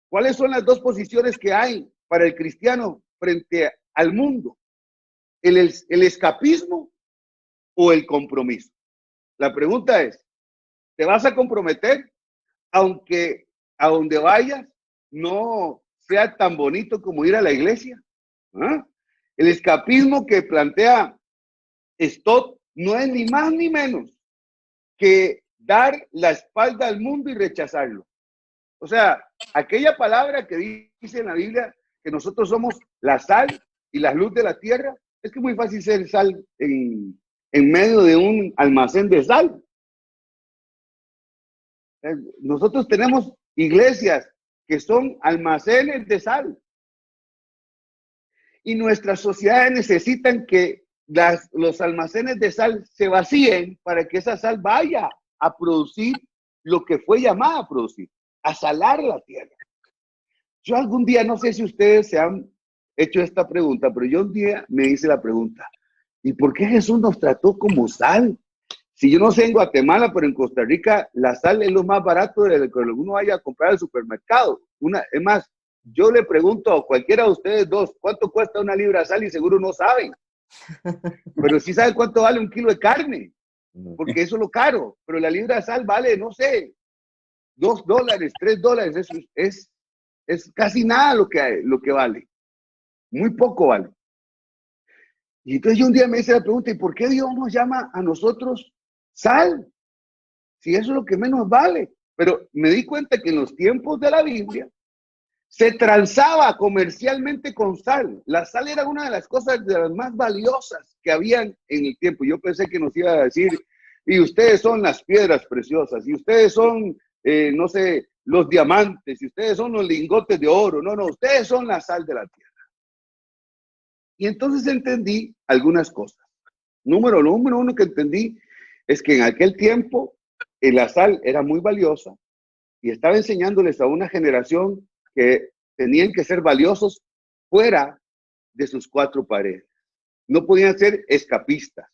¿Cuáles son las dos posiciones que hay para el cristiano frente al mundo? ¿El escapismo o el compromiso? La pregunta es, ¿te vas a comprometer aunque a donde vayas no sea tan bonito como ir a la iglesia? ¿Ah? El escapismo que plantea Stott no es ni más ni menos que dar la espalda al mundo y rechazarlo. O sea, aquella palabra que dice en la Biblia que nosotros somos la sal y la luz de la tierra, es que es muy fácil ser sal en medio de un almacén de sal. Nosotros tenemos iglesias que son almacenes de sal. Y nuestras sociedades necesitan que los almacenes de sal se vacíen para que esa sal vaya a producir lo que fue llamada a producir, a salar la tierra. Yo algún día, no sé si ustedes se han hecho esta pregunta, pero yo un día me hice la pregunta, ¿y por qué Jesús nos trató como sal? Si yo no sé en Guatemala, pero en Costa Rica, la sal es lo más barato de lo que uno vaya a comprar al supermercado. Es más, yo le pregunto a cualquiera de ustedes dos, ¿cuánto cuesta una libra de sal? Y seguro no saben. Pero sí saben cuánto vale un kilo de carne, porque eso es lo caro. Pero la libra de sal vale, no sé, $2, $3. Eso es casi nada lo que vale. Muy poco vale. Y entonces yo un día me hice la pregunta, ¿y por qué Dios nos llama a nosotros sal? Si eso es lo que menos vale. Pero me di cuenta que en los tiempos de la Biblia se transaba comercialmente con sal. La sal era una de las cosas de las más valiosas que habían en el tiempo. Yo pensé que nos iba a decir, y ustedes son las piedras preciosas, y ustedes son, no sé, los diamantes, y ustedes son los lingotes de oro. No, ustedes son la sal de la tierra. Y entonces entendí algunas cosas. Número uno que entendí es que en aquel tiempo la sal era muy valiosa y estaba enseñándoles a una generación que tenían que ser valiosos fuera de sus cuatro paredes. No podían ser escapistas.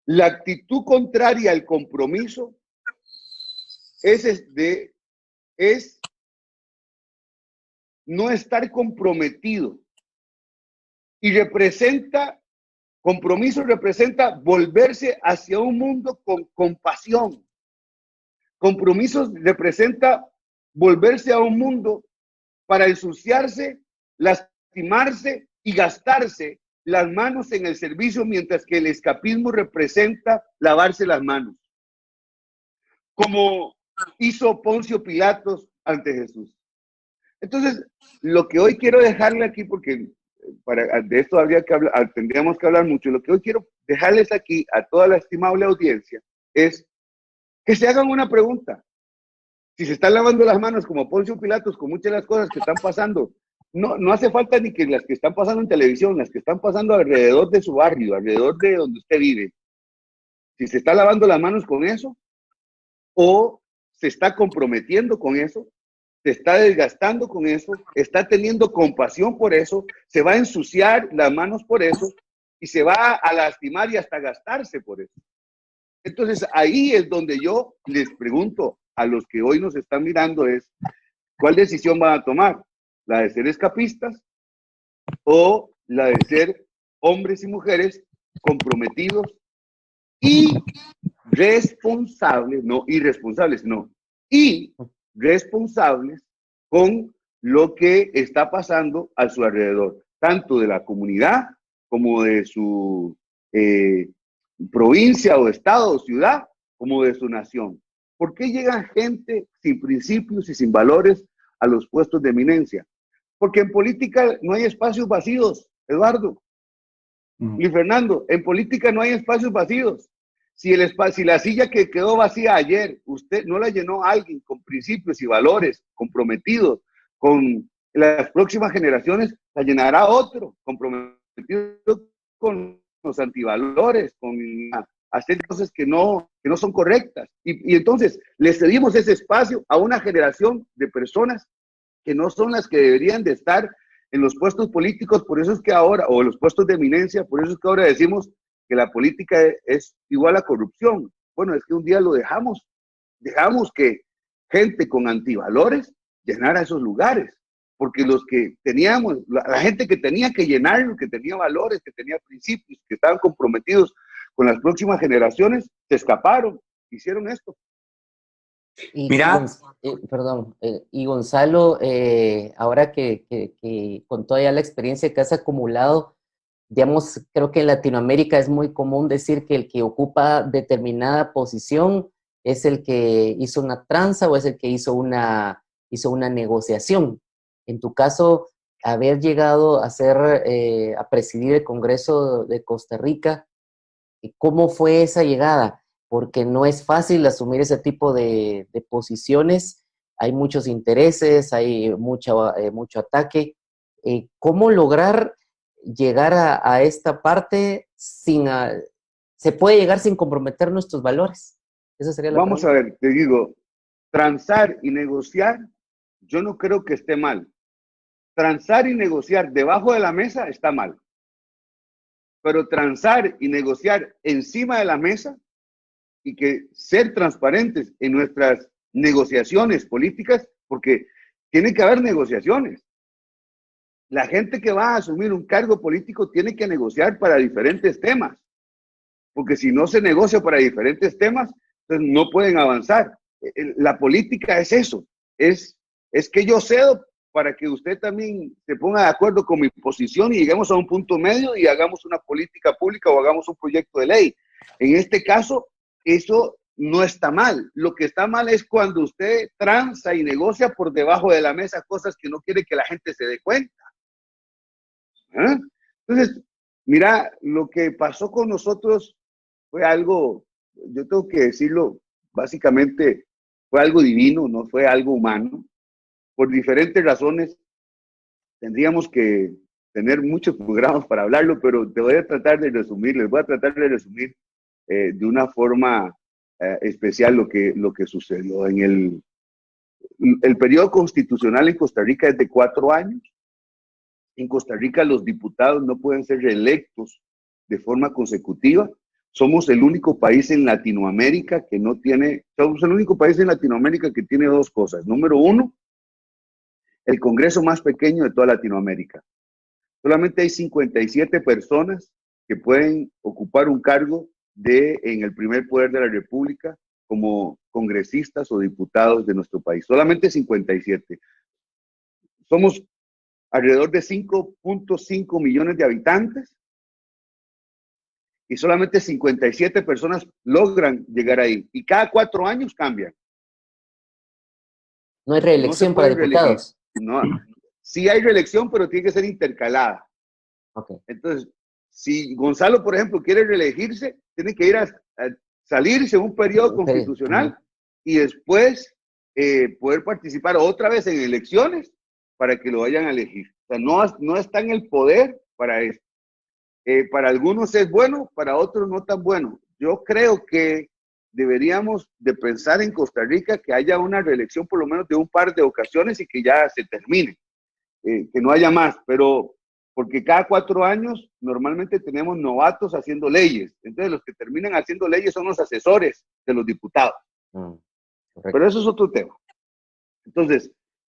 La actitud contraria al compromiso es no estar comprometido. Y compromiso representa volverse hacia un mundo con compasión. Compromiso representa volverse a un mundo para ensuciarse, lastimarse y gastarse las manos en el servicio, mientras que el escapismo representa lavarse las manos, como hizo Poncio Pilatos ante Jesús. Entonces, lo que hoy quiero dejarle aquí, porque de esto tendríamos que hablar mucho, lo que hoy quiero dejarles aquí a toda la estimable audiencia es que se hagan una pregunta. Si se están lavando las manos como Poncio Pilatos con muchas de las cosas que están pasando, no hace falta ni que las que están pasando en televisión, las que están pasando alrededor de su barrio, alrededor de donde usted vive. Si se está lavando las manos con eso, o se está comprometiendo con eso, se está desgastando con eso, está teniendo compasión por eso, se va a ensuciar las manos por eso y se va a lastimar y hasta gastarse por eso. Entonces, ahí es donde yo les pregunto a los que hoy nos están mirando es, ¿cuál decisión van a tomar? ¿La de ser escapistas o la de ser hombres y mujeres comprometidos y responsables, no irresponsables, no, y responsables con lo que está pasando a su alrededor, tanto de la comunidad como de su provincia o estado o ciudad, como de su nación? ¿Por qué llega gente sin principios y sin valores a los puestos de eminencia? Porque en política no hay espacios vacíos, Eduardo y Fernando. En política no hay espacios vacíos. Si la silla que quedó vacía ayer, usted no la llenó alguien con principios y valores comprometidos con las próximas generaciones, la llenará otro comprometido con los antivalores, con hacer cosas que no son correctas. Y entonces le cedimos ese espacio a una generación de personas que no son las que deberían de estar en los puestos políticos. Por eso es que ahora, o en los puestos de eminencia, por eso es que ahora decimos que la política es igual a corrupción. Bueno, es que un día lo dejamos que gente con antivalores llenara esos lugares, porque los que teníamos, la gente que tenía que llenarlo, que tenía valores, que tenía principios, que estaban comprometidos con las próximas generaciones, se escaparon, hicieron esto. Mira, y Gonzalo, ahora que con toda ya la experiencia que has acumulado, digamos, creo que en Latinoamérica es muy común decir que el que ocupa determinada posición es el que hizo una tranza o es el que hizo una negociación. En tu caso, haber llegado a presidir el Congreso de Costa Rica, ¿cómo fue esa llegada? Porque no es fácil asumir ese tipo de posiciones, hay muchos intereses, hay mucho ataque. ¿Cómo lograr llegar a esta parte se puede llegar sin comprometer nuestros valores? Esa sería la Vamos pregunta. a ver, te digo, transar y negociar, yo no creo que esté mal. Transar y negociar debajo de la mesa está mal. Pero transar y negociar encima de la mesa y que ser transparentes en nuestras negociaciones políticas, porque tiene que haber negociaciones. La gente que va a asumir un cargo político tiene que negociar para diferentes temas, porque si no se negocia para diferentes temas, entonces no pueden avanzar. La política es eso, es que yo cedo para que usted también se ponga de acuerdo con mi posición y lleguemos a un punto medio y hagamos una política pública o hagamos un proyecto de ley. En este caso, eso no está mal. Lo que está mal es cuando usted tranza y negocia por debajo de la mesa cosas que no quiere que la gente se dé cuenta. ¿Eh? Entonces, mira, lo que pasó con nosotros fue algo, yo tengo que decirlo, básicamente fue algo divino, no fue algo humano. Por diferentes razones, tendríamos que tener muchos programas para hablarlo, pero te voy a tratar de resumir, les voy a tratar de resumir de una forma especial lo que sucedió. En el periodo constitucional en Costa Rica es de 4 años. En Costa Rica los diputados no pueden ser reelectos de forma consecutiva. Somos el único país en Latinoamérica que no tiene, somos el único país en Latinoamérica que tiene 2 cosas. Número 1, el Congreso más pequeño de toda Latinoamérica. Solamente hay 57 personas que pueden ocupar un cargo en el primer poder de la República como congresistas o diputados de nuestro país. Solamente 57. Somos alrededor de 5.5 millones de habitantes y solamente 57 personas logran llegar ahí. Y cada 4 años cambian. No hay reelección para diputados. No, sí hay reelección, pero tiene que ser intercalada. Okay. Entonces, si Gonzalo, por ejemplo, quiere reelegirse, tiene que ir a salirse en un periodo constitucional y después poder participar otra vez en elecciones para que lo vayan a elegir. O sea, no está en el poder para esto. Para algunos es bueno, para otros no tan bueno. Yo creo que deberíamos de pensar en Costa Rica que haya una reelección por lo menos de un par de ocasiones y que ya se termine, que no haya más. Pero porque cada 4 años normalmente tenemos novatos haciendo leyes. Entonces los que terminan haciendo leyes son los asesores de los diputados. Pero eso es otro tema. Entonces,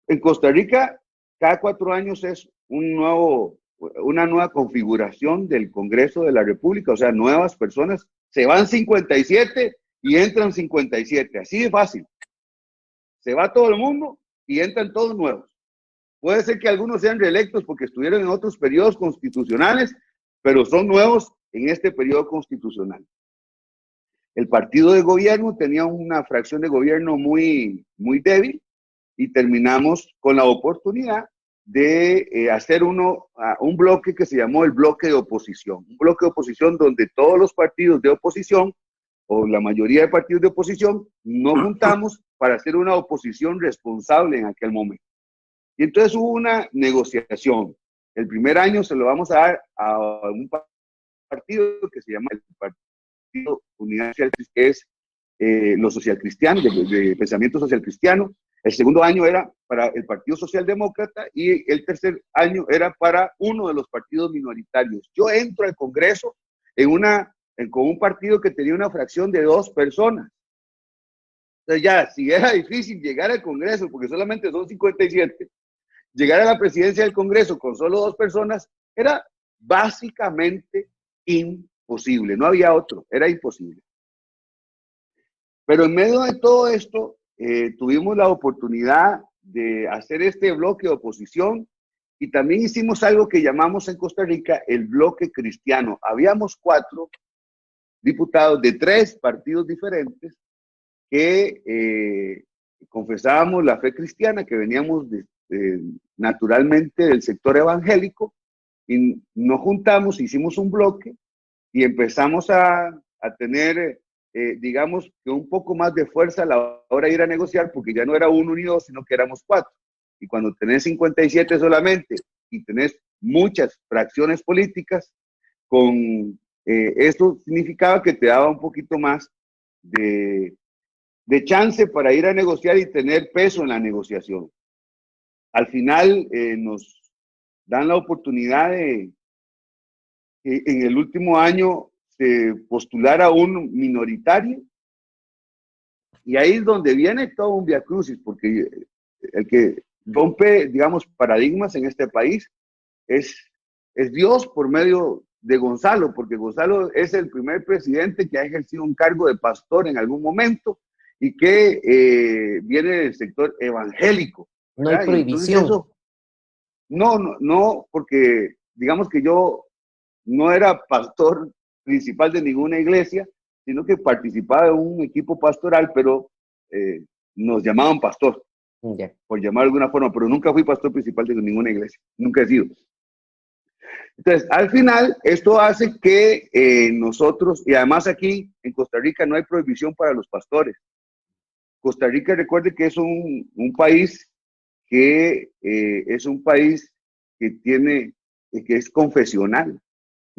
en Costa Rica, cada 4 años es una nueva configuración del Congreso de la República, o sea, nuevas personas. Se van 57 y entran 57, así de fácil. Se va todo el mundo y entran todos nuevos. Puede ser que algunos sean reelectos porque estuvieron en otros periodos constitucionales, pero son nuevos en este periodo constitucional. El partido de gobierno tenía una fracción de gobierno muy, muy débil y terminamos con la oportunidad de hacer un bloque que se llamó el bloque de oposición. Un bloque de oposición donde todos los partidos de oposición o la mayoría de partidos de oposición nos juntamos para hacer una oposición responsable en aquel momento. Y entonces hubo una negociación. El primer año se lo vamos a dar a un partido que se llama el Partido Unidad Social, que es los socialcristianos, de pensamiento social cristiano. El segundo año era para el Partido Socialdemócrata y el tercer año era para uno de los partidos minoritarios. Yo entro al Congreso con un partido que tenía una fracción de 2 personas. Entonces ya, si era difícil llegar al Congreso, porque solamente son 57, llegar a la presidencia del Congreso con solo 2 personas era básicamente imposible. No había otro, era imposible. Pero en medio de todo esto, tuvimos la oportunidad de hacer este bloque de oposición y también hicimos algo que llamamos en Costa Rica el bloque cristiano. Habíamos 4 diputados de 3 partidos diferentes que confesábamos la fe cristiana, que veníamos naturalmente del sector evangélico, y nos juntamos, hicimos un bloque y empezamos a tener, digamos, que un poco más de fuerza a la hora de ir a negociar, porque ya no era 1 ni 2, sino que éramos 4. Y cuando tenés 57 solamente y tenés muchas fracciones políticas, esto significaba que te daba un poquito más de chance para ir a negociar y tener peso en la negociación. Al final nos dan la oportunidad de en el último año postular a un minoritario, y ahí es donde viene todo un viacrucis, porque el que rompe, digamos, paradigmas en este país es Dios por medio de Gonzalo, porque Gonzalo es el primer presidente que ha ejercido un cargo de pastor en algún momento y que viene del sector evangélico. No hay prohibición. No, porque digamos que yo no era pastor principal de ninguna iglesia, sino que participaba de un equipo pastoral, pero nos llamaban pastor, por llamar de alguna forma, pero nunca fui pastor principal de ninguna iglesia, nunca he sido. Entonces, al final, esto hace que nosotros, y además aquí en Costa Rica no hay prohibición para los pastores. Costa Rica, recuerde que es un país que es confesional.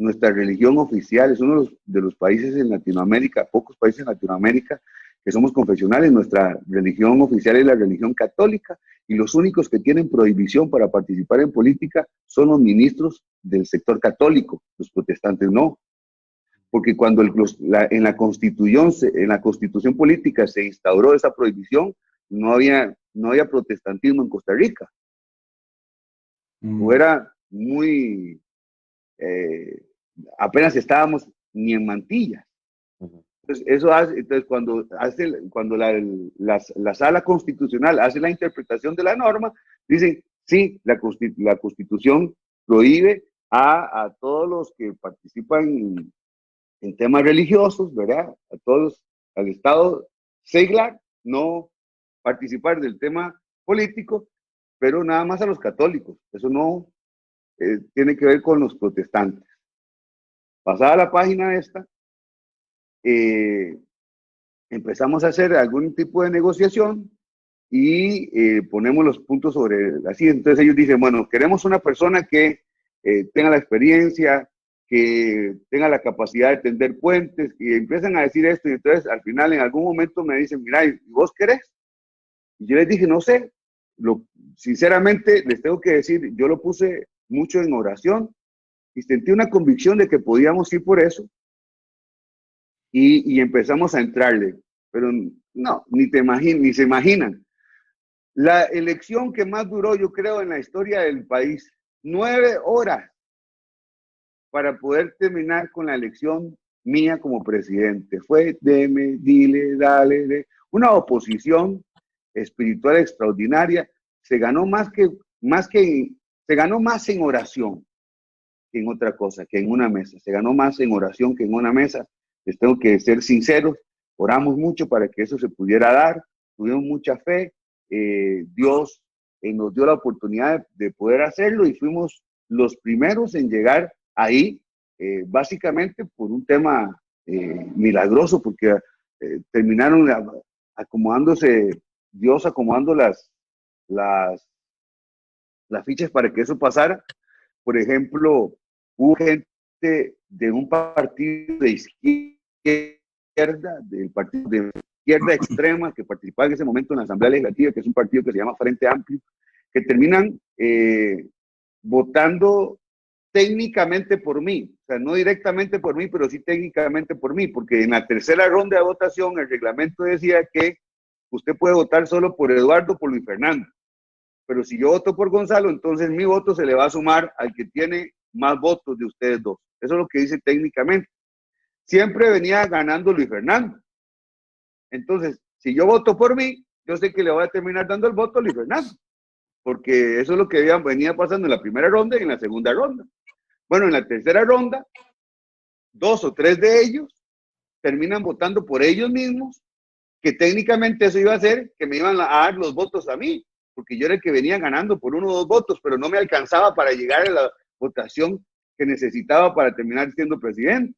Nuestra religión oficial es uno de los países en Latinoamérica, pocos países en Latinoamérica que somos confesionales. Nuestra religión oficial es la religión católica y los únicos que tienen prohibición para participar en política son los ministros del sector católico, los protestantes no. Porque cuando en la constitución política se instauró esa prohibición, no había protestantismo en Costa Rica. No era muy... apenas estábamos ni en mantillas. Entonces, eso hace, entonces cuando la sala constitucional hace la interpretación de la norma, dicen, sí, la Constitución prohíbe a todos los que participan en temas religiosos, ¿verdad? A todos, al Estado seglar, no participar del tema político, pero nada más a los católicos. Eso no tiene que ver con los protestantes. Pasada la página esta, empezamos a hacer algún tipo de negociación y ponemos los puntos sobre la silla. Entonces ellos dicen, bueno, queremos una persona que tenga la experiencia, que tenga la capacidad de tender puentes, y empiezan a decir esto, y entonces al final en algún momento me dicen, mira, ¿y vos querés? Y yo les dije, no sé, sinceramente les tengo que decir, yo lo puse mucho en oración y sentí una convicción de que podíamos ir por eso y empezamos a entrarle. Pero no, ni se imaginan. La elección que más duró, yo creo, en la historia del país, 9 horas para poder terminar con la elección mía como presidente. Fue deme, dile, dale, una oposición espiritual extraordinaria. Se ganó se ganó más en oración que en otra cosa, que en una mesa. Se ganó más en oración que en una mesa. Les tengo que ser sinceros, oramos mucho para que eso se pudiera dar, tuvimos mucha fe, Dios nos dio la oportunidad de poder hacerlo y fuimos los primeros en llegar ahí, básicamente por un tema milagroso, porque terminaron acomodándose, Dios acomodando las fichas para que eso pasara. Por ejemplo, hubo gente de un partido de izquierda, del partido de izquierda extrema, que participaba en ese momento en la Asamblea Legislativa, que es un partido que se llama Frente Amplio, que terminan votando técnicamente por mí, o sea, no directamente por mí, pero sí técnicamente por mí, porque en la tercera ronda de votación el reglamento decía que usted puede votar solo por Eduardo, por Luis Fernando, pero si yo voto por Gonzalo, entonces mi voto se le va a sumar al que tiene más votos de ustedes dos. Eso es lo que dice técnicamente. Siempre venía ganando Luis Fernando. Entonces, si yo voto por mí, yo sé que le voy a terminar dando el voto a Luis Fernando, porque eso es lo que venía pasando en la primera ronda y en la segunda ronda. Bueno, en la tercera ronda, 2 o 3 de ellos terminan votando por ellos mismos, que técnicamente eso iba a hacer que me iban a dar los votos a mí, porque yo era el que venía ganando por 1 o 2 votos, pero no me alcanzaba para llegar a la votación que necesitaba para terminar siendo presidente.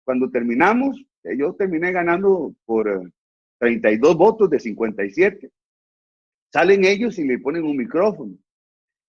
Cuando terminamos, yo terminé ganando por 32 votos de 57. Salen ellos y le ponen un micrófono.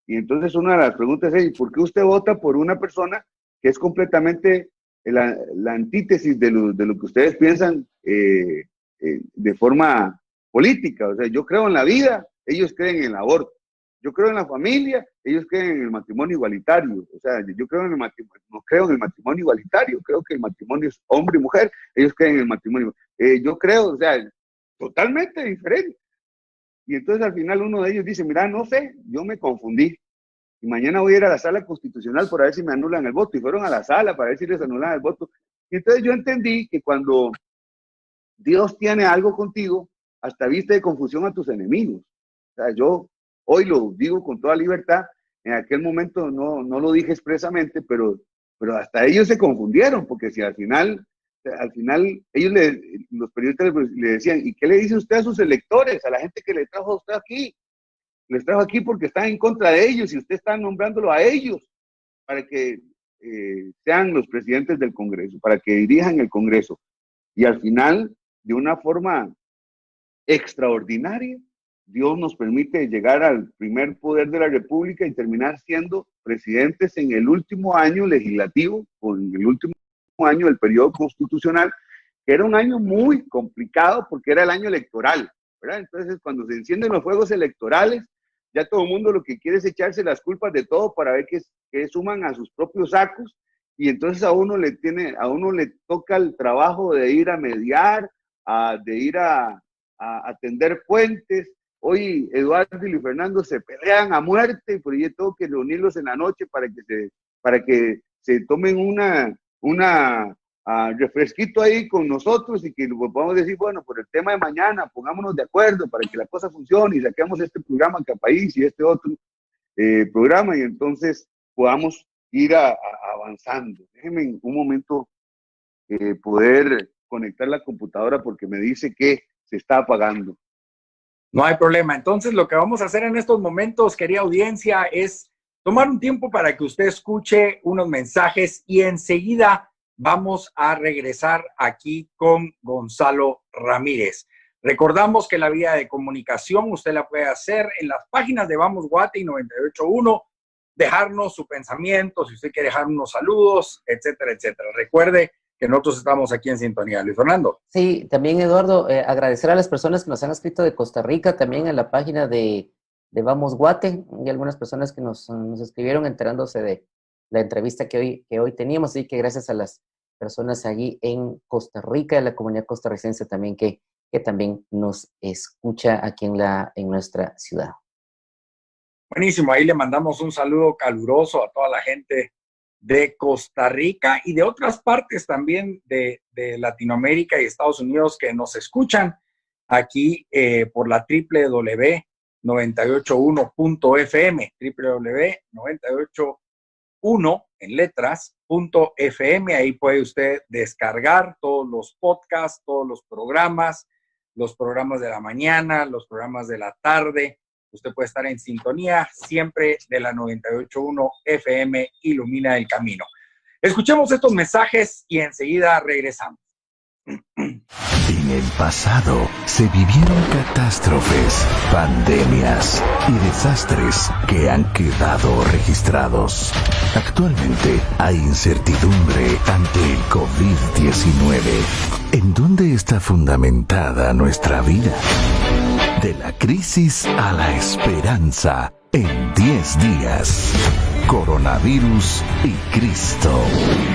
Y entonces una de las preguntas es, ¿por qué usted vota por una persona que es completamente la antítesis de lo que ustedes piensan de forma política? O sea, yo creo en la vida, ellos creen en el aborto. Yo creo en la familia, ellos creen en el matrimonio igualitario. O sea, yo creo en el matrimonio, no creo en el matrimonio igualitario, creo que el matrimonio es hombre y mujer, ellos creen en el matrimonio. Yo creo, o sea, totalmente diferente. Y entonces al final uno de ellos dice, mira, no sé, yo me confundí. Y mañana voy a ir a la sala constitucional para ver si me anulan el voto. Y fueron a la sala para ver si les anulan el voto. Y entonces yo entendí que cuando Dios tiene algo contigo, hasta viste de confusión a tus enemigos. O sea, yo hoy lo digo con toda libertad, en aquel momento no lo dije expresamente, pero hasta ellos se confundieron, porque si al final ellos, los periodistas le decían, ¿y qué le dice usted a sus electores, a la gente que le trajo a usted aquí? Les trajo aquí porque están en contra de ellos y usted está nombrándolo a ellos para que sean los presidentes del Congreso, para que dirijan el Congreso. Y al final, de una forma extraordinaria, Dios nos permite llegar al primer poder de la República y terminar siendo presidentes en el último año legislativo, o en el último año del periodo constitucional, que era un año muy complicado porque era el año electoral, ¿verdad? Entonces, cuando se encienden los fuegos electorales, ya todo el mundo lo que quiere es echarse las culpas de todo para ver que suman a sus propios sacos, y entonces a uno le toca el trabajo de ir a mediar, de ir a atender puentes. Hoy Eduardo y Luis Fernando se pelean a muerte y por ello tengo que reunirlos en la noche para que se tomen una refresquito ahí con nosotros y que podamos decir, bueno, por el tema de mañana, pongámonos de acuerdo para que la cosa funcione y saquemos este programa que a país y este otro programa y entonces podamos ir avanzando. Déjenme un momento poder conectar la computadora porque me dice que se está apagando. No hay problema. Entonces, lo que vamos a hacer en estos momentos, querida audiencia, es tomar un tiempo para que usted escuche unos mensajes y enseguida vamos a regresar aquí con Gonzalo Ramírez. Recordamos que la vía de comunicación usted la puede hacer en las páginas de Vamos Guate y 98.1, dejarnos su pensamiento, si usted quiere dejar unos saludos, etcétera, etcétera. Recuerde que nosotros estamos aquí en sintonía. Luis Fernando. Sí, también Eduardo, agradecer a las personas que nos han escrito de Costa Rica, también en la página de Vamos Guate, y algunas personas que nos escribieron enterándose de la entrevista que hoy teníamos, así que gracias a las personas allí en Costa Rica, de la comunidad costarricense también que también nos escucha aquí en nuestra ciudad. Buenísimo, ahí le mandamos un saludo caluroso a toda la gente de Costa Rica y de otras partes también de Latinoamérica y Estados Unidos que nos escuchan aquí por la www.981.fm, www.981 en letras.fm. Ahí puede usted descargar todos los podcasts, todos los programas de la mañana, los programas de la tarde. Usted puede estar en sintonía siempre de la 98.1 FM, Ilumina el Camino. Escuchemos estos mensajes y enseguida regresamos. En el pasado se vivieron catástrofes, pandemias y desastres que han quedado registrados. Actualmente hay incertidumbre ante el COVID-19. ¿En dónde está fundamentada nuestra vida? De la crisis a la esperanza en 10 días. Coronavirus y Cristo.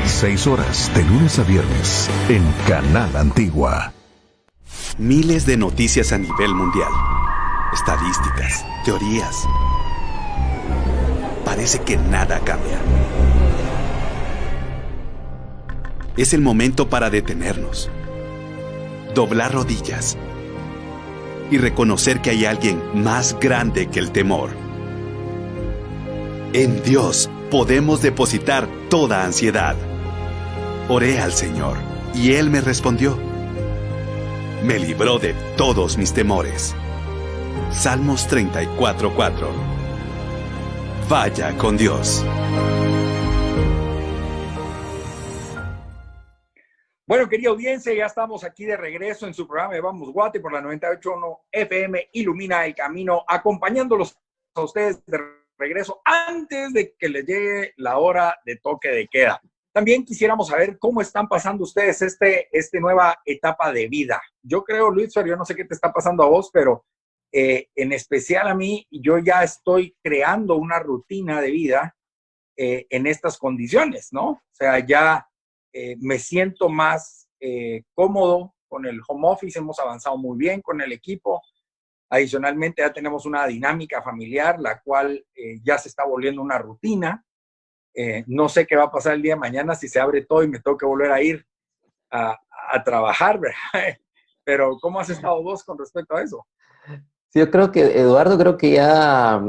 6 horas de lunes a viernes en Canal Antigua. Miles de noticias a nivel mundial. Estadísticas, teorías. Parece que nada cambia. Es el momento para detenernos, doblar rodillas y reconocer que hay alguien más grande que el temor. En Dios podemos depositar toda ansiedad. Oré al Señor y Él me respondió. Me libró de todos mis temores. Salmos 34:4. Vaya con Dios. Bueno, querida audiencia, ya estamos aquí de regreso en su programa de Vamos Guate por la 98.1 FM, Ilumina el Camino, acompañándolos a ustedes de regreso antes de que les llegue la hora de toque de queda. También quisiéramos saber cómo están pasando ustedes esta nueva etapa de vida. Yo creo, Luis, yo no sé qué te está pasando a vos, pero en especial a mí, yo ya estoy creando una rutina de vida en estas condiciones, ¿no? O sea, ya me siento más cómodo con el home office, hemos avanzado muy bien con el equipo. Adicionalmente, ya tenemos una dinámica familiar, la cual ya se está volviendo una rutina. No sé qué va a pasar el día de mañana si se abre todo y me tengo que volver a ir a trabajar, ¿verdad? Pero, ¿cómo has estado vos con respecto a eso? Sí, yo creo que, Eduardo, ya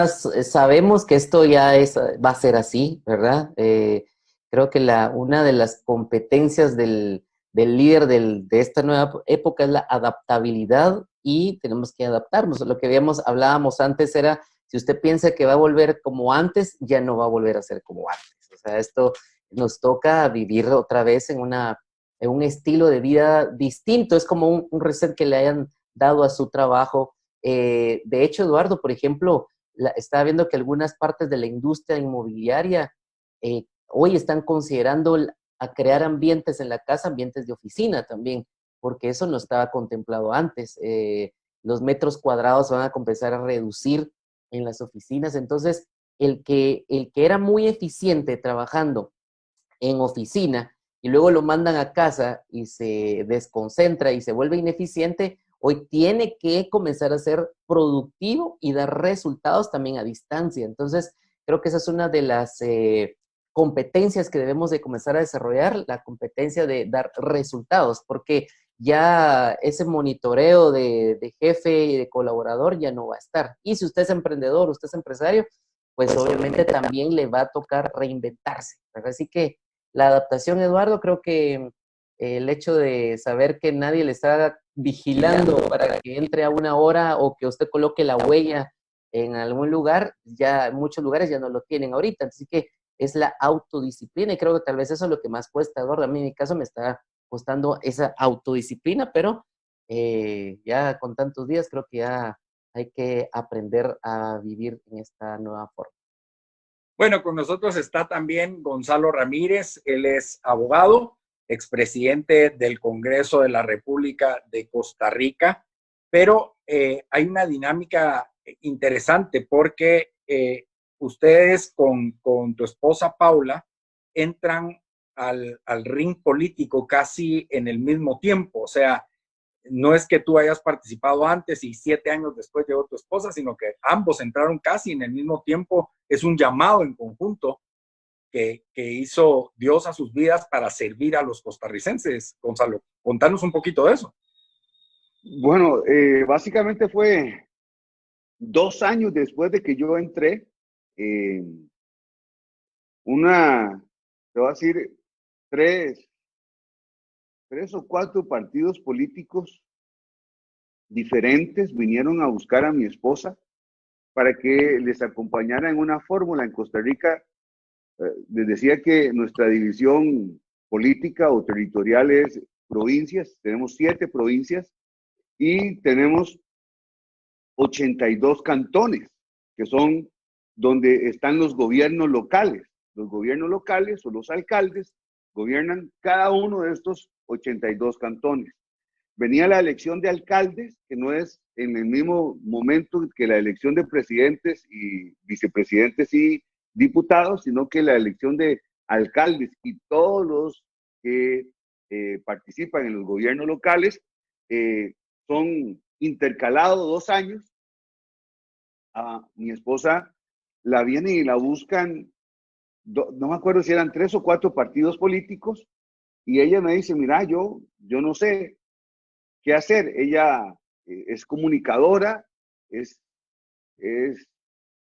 sabemos que esto va a ser así, ¿verdad? Creo que una de las competencias del líder de esta nueva época es la adaptabilidad y tenemos que adaptarnos. Lo que hablábamos antes era, si usted piensa que va a volver como antes, ya no va a volver a ser como antes. O sea, esto nos toca vivir otra vez en un estilo de vida distinto. Es como un reset que le hayan dado a su trabajo. De hecho, Eduardo, por ejemplo, estaba viendo que algunas partes de la industria inmobiliaria hoy están considerando a crear ambientes en la casa, ambientes de oficina también, porque eso no estaba contemplado antes. Los metros cuadrados van a comenzar a reducir en las oficinas. Entonces, el que era muy eficiente trabajando en oficina y luego lo mandan a casa y se desconcentra y se vuelve ineficiente, hoy tiene que comenzar a ser productivo y dar resultados también a distancia. Entonces, creo que esa es una de las competencias que debemos de comenzar a desarrollar, la competencia de dar resultados, porque ya ese monitoreo de jefe y de colaborador ya no va a estar. Y si usted es emprendedor, usted es empresario, pues obviamente también le va a tocar reinventarse, ¿verdad? Así que la adaptación, Eduardo, creo que el hecho de saber que nadie le está vigilando para que entre a una hora o que usted coloque la huella en algún lugar, ya en muchos lugares ya no lo tienen ahorita. Así que es la autodisciplina y creo que tal vez eso es lo que más cuesta, Eduardo. A mí en mi caso me está costando esa autodisciplina, pero ya con tantos días creo que ya hay que aprender a vivir en esta nueva forma. Bueno, con nosotros está también Gonzalo Ramírez. Él es abogado, expresidente del Congreso de la República de Costa Rica, pero hay una dinámica interesante porque ustedes con tu esposa Paula entran al ring político casi en el mismo tiempo. O sea, no es que tú hayas participado antes y 7 años después llegó tu esposa, sino que ambos entraron casi en el mismo tiempo. Es un llamado en conjunto que hizo Dios a sus vidas para servir a los costarricenses. Gonzalo, contanos un poquito de eso. Bueno, básicamente fue 2 años después de que yo entré, te voy a decir, tres o cuatro partidos políticos diferentes vinieron a buscar a mi esposa para que les acompañara en una fórmula. En Costa Rica les decía que nuestra división política o territorial es provincias. Tenemos 7 provincias y tenemos 82 cantones, que son donde están los gobiernos locales. Los gobiernos locales o los alcaldes gobiernan cada uno de estos 82 cantones. Venía la elección de alcaldes, que no es en el mismo momento que la elección de presidentes y vicepresidentes y diputados, sino que la elección de alcaldes y todos los que participan en los gobiernos locales son intercalados 2 años. A mi esposa la vienen y la buscan, no me acuerdo si eran 3 o 4 partidos políticos, y ella me dice, mira, yo no sé qué hacer. Ella es comunicadora, es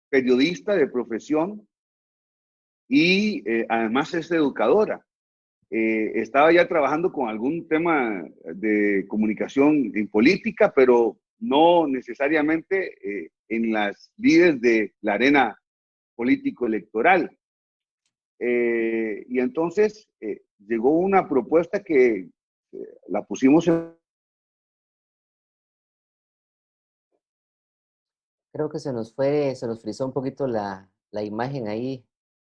periodista de profesión y además es educadora. Estaba ya trabajando con algún tema de comunicación en política, pero no necesariamente en las lides de la arena político-electoral. Y entonces llegó una propuesta que la pusimos en... Creo que se nos frizó un poquito la imagen ahí,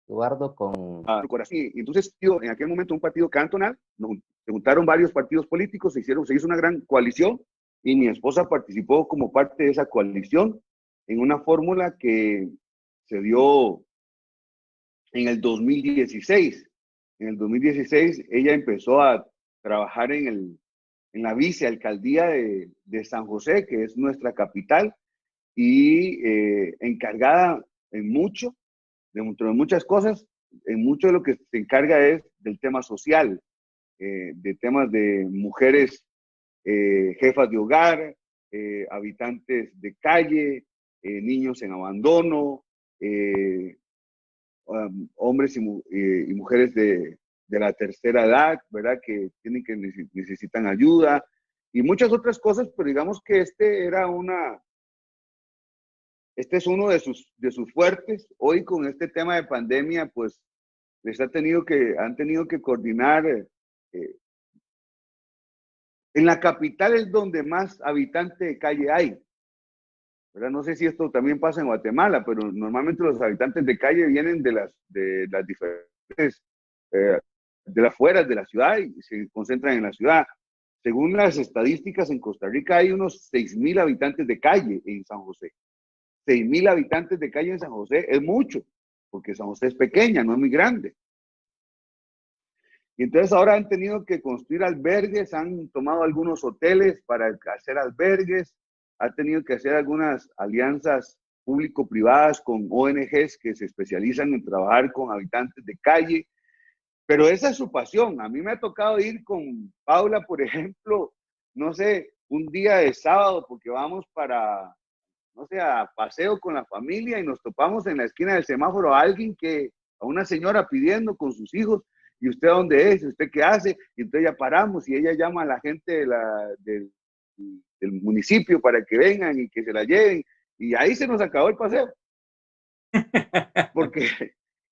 Eduardo, con... Y entonces, en aquel momento un partido cantonal, se juntaron varios partidos políticos, se hizo una gran coalición y mi esposa participó como parte de esa coalición en una fórmula que se dio en el 2016. En el 2016 ella empezó a trabajar en la vicealcaldía de San José, que es nuestra capital, y encargada en mucho, dentro de muchas cosas, en mucho de lo que se encarga es del tema social, de temas de mujeres jefas de hogar, habitantes de calle, niños en abandono, hombres y mujeres de la tercera edad, ¿verdad? Que necesitan ayuda y muchas otras cosas, pero digamos que este es uno de sus fuertes. Hoy con este tema de pandemia, pues han tenido que coordinar. En la capital es donde más habitantes de calle hay, ¿verdad? No sé si esto también pasa en Guatemala, pero normalmente los habitantes de calle vienen de las diferentes, de las afueras de la ciudad y se concentran en la ciudad. Según las estadísticas, en Costa Rica hay unos 6,000 habitantes de calle en San José. 6,000 habitantes de calle en San José es mucho, porque San José es pequeña, no es muy grande. Y entonces ahora han tenido que construir albergues, han tomado algunos hoteles para hacer albergues, han tenido que hacer algunas alianzas público-privadas con ONGs que se especializan en trabajar con habitantes de calle, pero esa es su pasión. A mí me ha tocado ir con Paula, por ejemplo, no sé, un día de sábado, porque vamos para, no sé, a paseo con la familia y nos topamos en la esquina del semáforo a una señora pidiendo con sus hijos. ¿Y usted dónde es? ¿Usted qué hace? Y entonces ya paramos y ella llama a la gente del municipio para que vengan y que se la lleven. Y ahí se nos acabó el paseo. Porque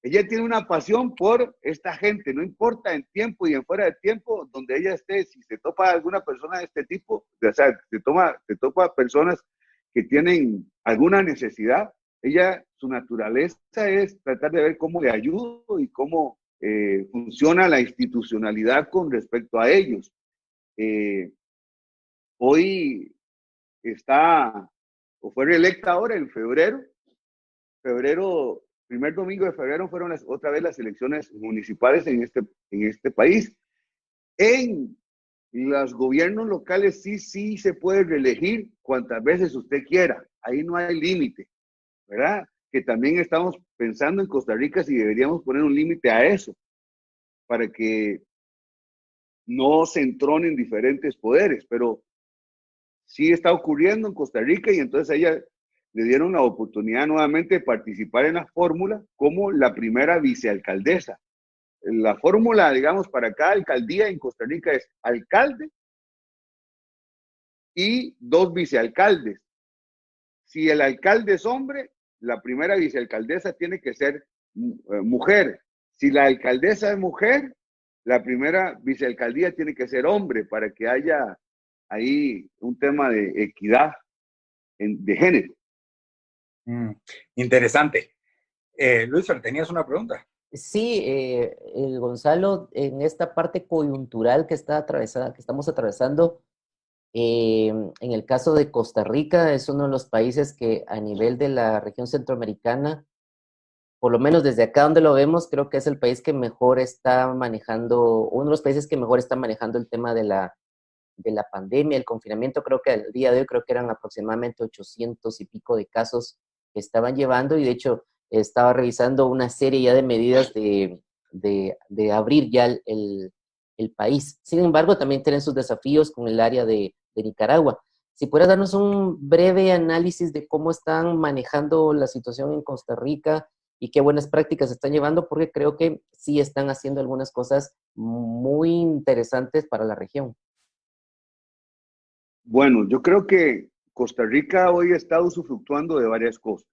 ella tiene una pasión por esta gente, no importa en tiempo y en fuera de tiempo, donde ella esté. Si se topa alguna persona de este tipo, o sea, se topa personas que tienen alguna necesidad, su naturaleza es tratar de ver cómo le ayudo y cómo funciona la institucionalidad con respecto a ellos. Hoy está o fue reelecta ahora en febrero. Primer domingo de febrero fueron otra vez las elecciones municipales en este país. En los gobiernos locales sí se puede reelegir cuantas veces usted quiera. Ahí no hay límite, ¿verdad? Que también estamos pensando en Costa Rica si deberíamos poner un límite a eso, para que no se entronen diferentes poderes, pero sí está ocurriendo en Costa Rica y entonces a ella le dieron la oportunidad nuevamente de participar en la fórmula como la primera vicealcaldesa. La fórmula, digamos, para cada alcaldía en Costa Rica es alcalde y 2 vicealcaldes. Si el alcalde es hombre, la primera vicealcaldesa tiene que ser mujer. Si la alcaldesa es mujer, la primera vicealcaldía tiene que ser hombre para que haya ahí un tema de equidad de género. Interesante. Luis, ¿tenías una pregunta? Sí, Gonzalo, en esta parte coyuntural que estamos atravesando, en el caso de Costa Rica, es uno de los países que a nivel de la región centroamericana, por lo menos desde acá donde lo vemos, creo que es el país que mejor está manejando, uno de los países que mejor está manejando el tema de la pandemia, el confinamiento. Creo que al día de hoy creo que eran aproximadamente 800 y pico de casos que estaban llevando, y de hecho estaba revisando una serie ya de medidas de abrir ya el país. Sin embargo, también tienen sus desafíos con el área de Nicaragua. Si pudieras darnos un breve análisis de cómo están manejando la situación en Costa Rica y qué buenas prácticas están llevando, porque creo que sí están haciendo algunas cosas muy interesantes para la región. Bueno, yo creo que Costa Rica hoy ha estado usufructuando de varias cosas.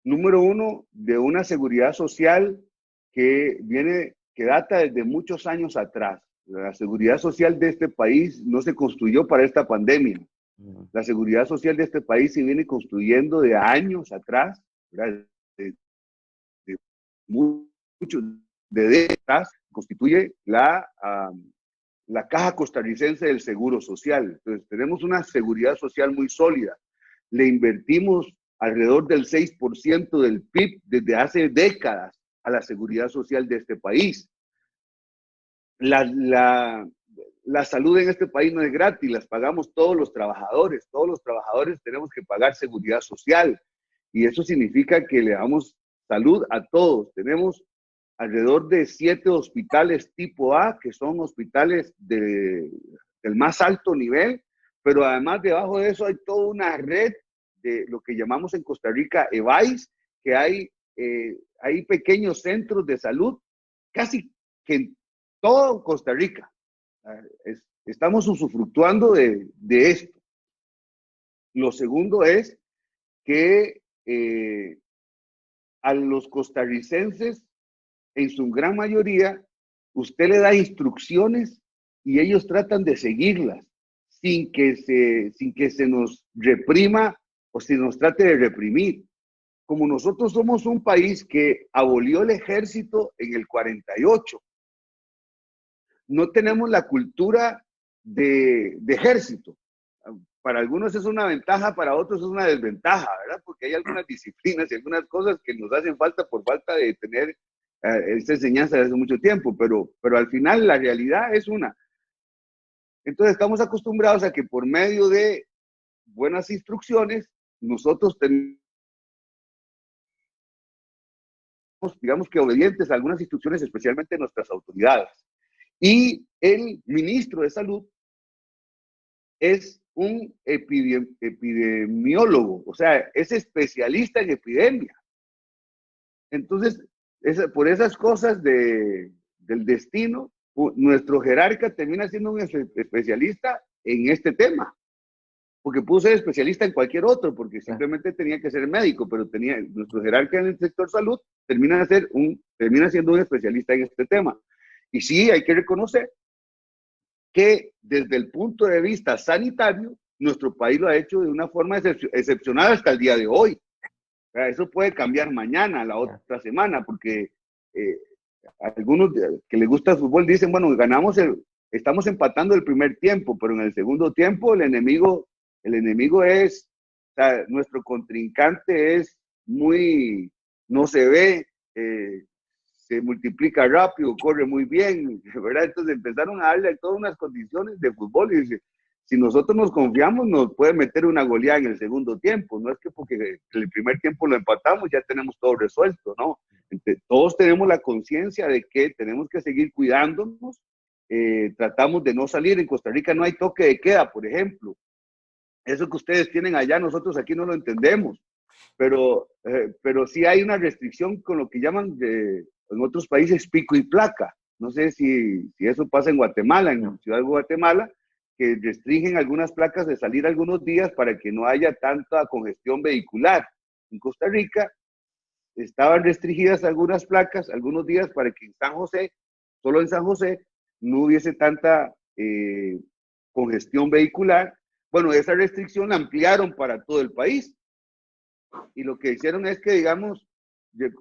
Número uno, de una seguridad social que data desde muchos años atrás. La seguridad social de este país no se construyó para esta pandemia. La seguridad social de este país se viene construyendo de años atrás, de décadas, constituye la Caja Costarricense del Seguro Social. Entonces, tenemos una seguridad social muy sólida. Le invertimos alrededor del 6% del PIB desde hace décadas a la seguridad social de este país. La salud en este país no es gratis, las pagamos todos los trabajadores. Todos los trabajadores tenemos que pagar seguridad social, y eso significa que le damos salud a todos. Tenemos alrededor de 7 hospitales tipo A, que son hospitales del más alto nivel, pero además debajo de eso hay toda una red de lo que llamamos en Costa Rica EVAIS, que hay pequeños centros de salud casi que en todo Costa Rica. Estamos usufructuando de esto. Lo segundo es que a los costarricenses, en su gran mayoría, usted le da instrucciones y ellos tratan de seguirlas sin que se nos reprima o se nos trate de reprimir. Como nosotros somos un país que abolió el ejército en el 48, no tenemos la cultura de ejército. Para algunos es una ventaja, para otros es una desventaja, ¿verdad? Porque hay algunas disciplinas y algunas cosas que nos hacen falta por falta de tener esta enseñanza desde hace mucho tiempo, pero al final la realidad es una. Entonces estamos acostumbrados a que por medio de buenas instrucciones, nosotros tenemos, digamos que obedientes a algunas instrucciones, especialmente nuestras autoridades. Y el ministro de Salud es un epidemiólogo, o sea, es especialista en epidemia. Entonces, por esas cosas del destino, nuestro jerarca termina siendo un especialista en este tema, porque pudo ser especialista en cualquier otro, porque simplemente tenía que ser médico, pero nuestro jerarca en el sector salud termina siendo un especialista en este tema. Y sí, hay que reconocer que desde el punto de vista sanitario, nuestro país lo ha hecho de una forma excepcional hasta el día de hoy. Eso puede cambiar mañana, la otra semana, porque algunos que les gusta el fútbol dicen, bueno, estamos empatando el primer tiempo, pero en el segundo tiempo el enemigo es sea, nuestro contrincante es muy, no se ve, se multiplica rápido, corre muy bien, ¿verdad? Entonces empezaron a darle todas unas condiciones de fútbol y dice, si nosotros nos confiamos, nos puede meter una goleada en el segundo tiempo. No es que porque en el primer tiempo lo empatamos, ya tenemos todo resuelto, ¿no? Entonces, todos tenemos la conciencia de que tenemos que seguir cuidándonos. Tratamos de no salir. En Costa Rica no hay toque de queda, por ejemplo. Eso que ustedes tienen allá, nosotros aquí no lo entendemos. Pero sí hay una restricción con lo que llaman en otros países pico y placa. No sé si eso pasa en Guatemala, en Ciudad de Guatemala, que restringen algunas placas de salir algunos días para que no haya tanta congestión vehicular. En Costa Rica estaban restringidas algunas placas algunos días para que en San José, solo en San José, no hubiese tanta congestión vehicular. Bueno, esa restricción la ampliaron para todo el país. Y lo que hicieron es que, digamos,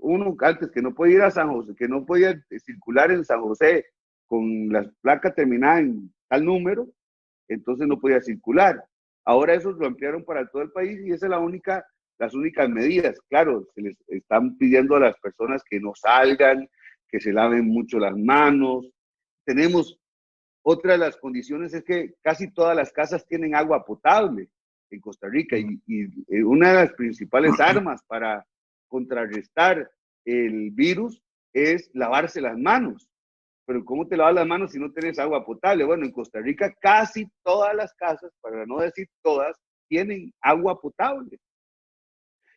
uno antes que no podía ir a San José, que no podía circular en San José con la placa terminada en tal número, entonces no podía circular. Ahora eso lo ampliaron para todo el país y esa es las únicas medidas. Claro, se les están pidiendo a las personas que no salgan, que se laven mucho las manos. Tenemos otra de las condiciones es que casi todas las casas tienen agua potable en Costa Rica y una de las principales armas para contrarrestar el virus es lavarse las manos. Pero ¿cómo te lavas las manos si no tienes agua potable? Bueno, en Costa Rica casi todas las casas, para no decir todas, tienen agua potable.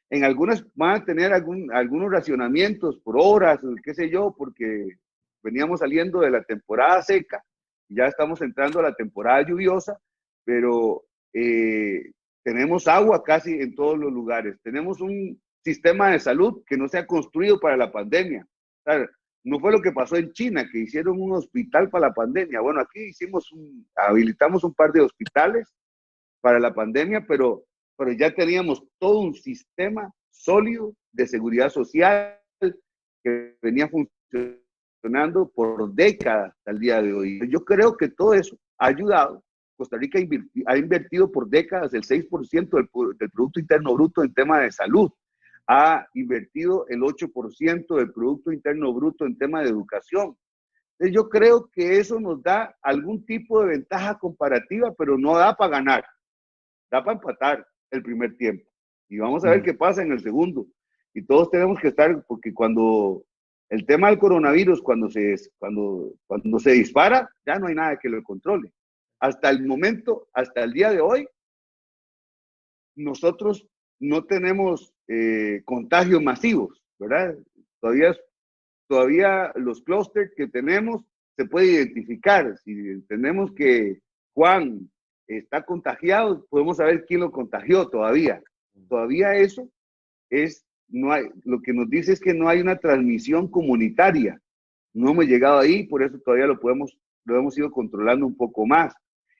En algunas van a tener algunos racionamientos por horas, qué sé yo, porque veníamos saliendo de la temporada seca, ya estamos entrando a la temporada lluviosa, pero tenemos agua casi en todos los lugares. Tenemos un sistema de salud que no se ha construido para la pandemia. O sea, no fue lo que pasó en China, que hicieron un hospital para la pandemia. Bueno, aquí habilitamos un par de hospitales para la pandemia, pero ya teníamos todo un sistema sólido de seguridad social que venía funcionando por décadas hasta el día de hoy. Yo creo que todo eso ha ayudado. Costa Rica ha invertido por décadas el 6% del Producto Interno Bruto en tema de salud. Ha invertido el 8% del Producto Interno Bruto en tema de educación. Entonces yo creo que eso nos da algún tipo de ventaja comparativa, pero no da para ganar. Da para empatar el primer tiempo. Y vamos a ver qué pasa en el segundo. Y todos tenemos que estar, porque cuando el tema del coronavirus, cuando se dispara, ya no hay nada que lo controle. Hasta el momento, hasta el día de hoy, nosotros no tenemos contagios masivos, ¿verdad? Todavía los clústeres que tenemos se puede identificar. Si entendemos que Juan está contagiado, podemos saber quién lo contagió todavía. Todavía eso lo que nos dice es que no hay una transmisión comunitaria. No hemos llegado ahí, por eso todavía lo hemos ido controlando un poco más.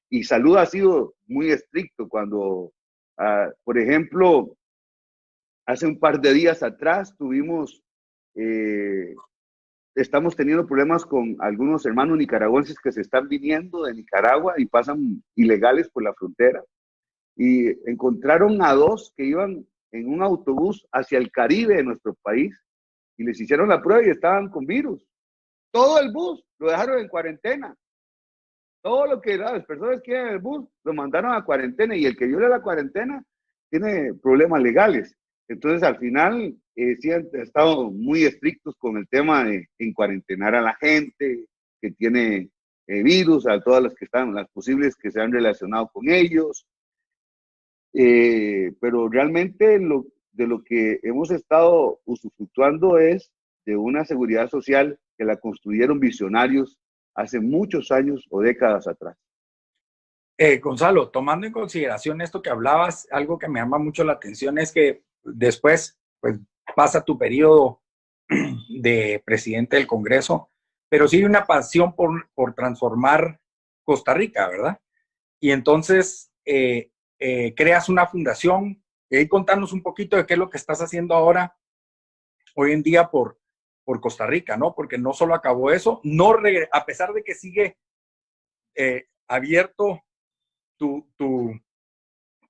Y salud ha sido muy estricto cuando, por ejemplo, hace un par de días atrás estamos teniendo problemas con algunos hermanos nicaragüenses que se están viniendo de Nicaragua y pasan ilegales por la frontera. Y encontraron a 2 que iban en un autobús hacia el Caribe de nuestro país y les hicieron la prueba y estaban con virus. Todo el bus lo dejaron en cuarentena. Todo lo que las personas que iban en el bus lo mandaron a cuarentena y el que viola la cuarentena tiene problemas legales. Entonces, al final, sí han estado muy estrictos con el tema de encuarentenar a la gente que tiene virus, a todas las posibles que se han relacionado con ellos. Pero realmente de lo que hemos estado usufructuando es de una seguridad social que la construyeron visionarios hace muchos años o décadas atrás. Gonzalo, tomando en consideración esto que hablabas, algo que me llama mucho la atención es que después pues, pasa tu periodo de presidente del Congreso, pero sí hay una pasión por transformar Costa Rica, ¿verdad? Y entonces creas una fundación. Y contanos un poquito de qué es lo que estás haciendo ahora, hoy en día, por Costa Rica, ¿no? Porque no solo acabó eso, a pesar de que sigue abierto tu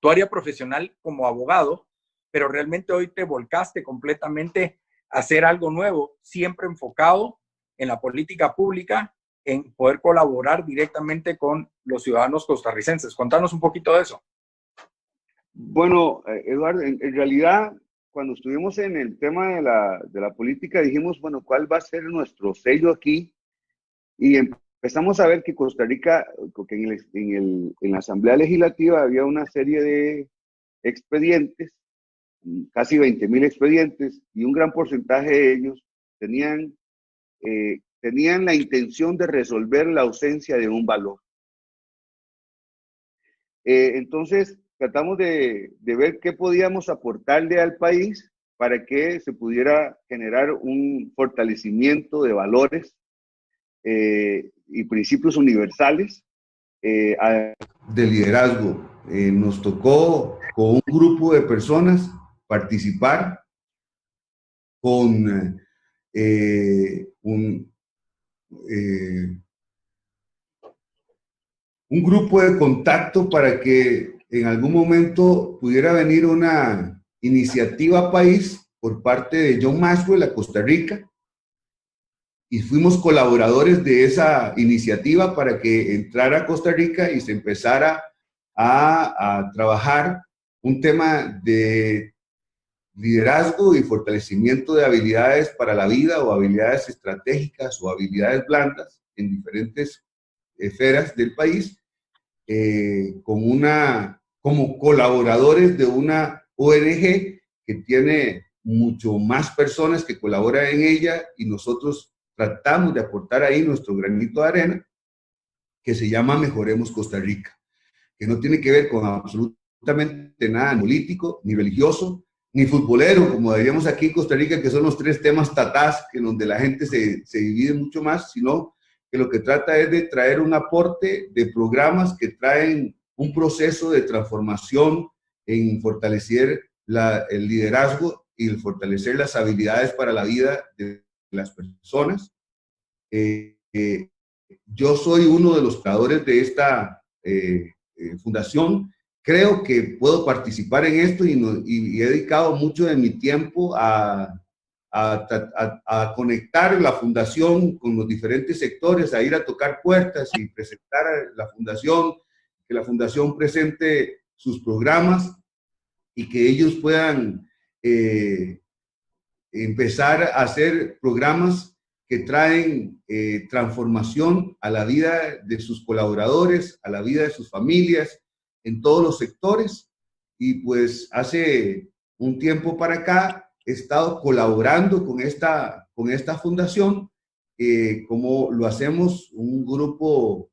tu área profesional como abogado, pero realmente hoy te volcaste completamente a hacer algo nuevo, siempre enfocado en la política pública, en poder colaborar directamente con los ciudadanos costarricenses. Contanos un poquito de eso. Bueno, Eduardo, en realidad, cuando estuvimos en el tema de la política, dijimos, bueno, ¿cuál va a ser nuestro sello aquí? Y empezamos a ver que Costa Rica, que en la Asamblea Legislativa había una serie de expedientes, casi 20,000 expedientes, y un gran porcentaje de ellos tenían la intención de resolver la ausencia de un valor. Entonces, tratamos de ver qué podíamos aportarle al país para que se pudiera generar un fortalecimiento de valores y principios universales de liderazgo. Nos tocó con un grupo de personas participar con un grupo de contacto para que en algún momento pudiera venir una iniciativa país por parte de John Maxwell a Costa Rica, y fuimos colaboradores de esa iniciativa para que entrara a Costa Rica y se empezara a trabajar un tema de liderazgo y fortalecimiento de habilidades para la vida, o habilidades estratégicas o habilidades blandas en diferentes esferas del país, como colaboradores de una ONG que tiene mucho más personas que colaboran en ella, y nosotros tratamos de aportar ahí nuestro granito de arena, que se llama Mejoremos Costa Rica, que no tiene que ver con absolutamente nada ni político, ni religioso, ni futbolero, como diríamos aquí en Costa Rica, que son los 3 temas tatás, que donde la gente se divide mucho más, sino que lo que trata es de traer un aporte de programas que traen un proceso de transformación en fortalecer el liderazgo y el fortalecer las habilidades para la vida de las personas. Yo soy uno de los creadores de esta fundación. Creo que puedo participar en esto y he dedicado mucho de mi tiempo a conectar la fundación con los diferentes sectores, a ir a tocar puertas y presentar a la fundación, que la fundación presente sus programas y que ellos puedan empezar a hacer programas que traen transformación a la vida de sus colaboradores, a la vida de sus familias, en todos los sectores. Y pues hace un tiempo para acá he estado colaborando con esta fundación, como lo hacemos un grupo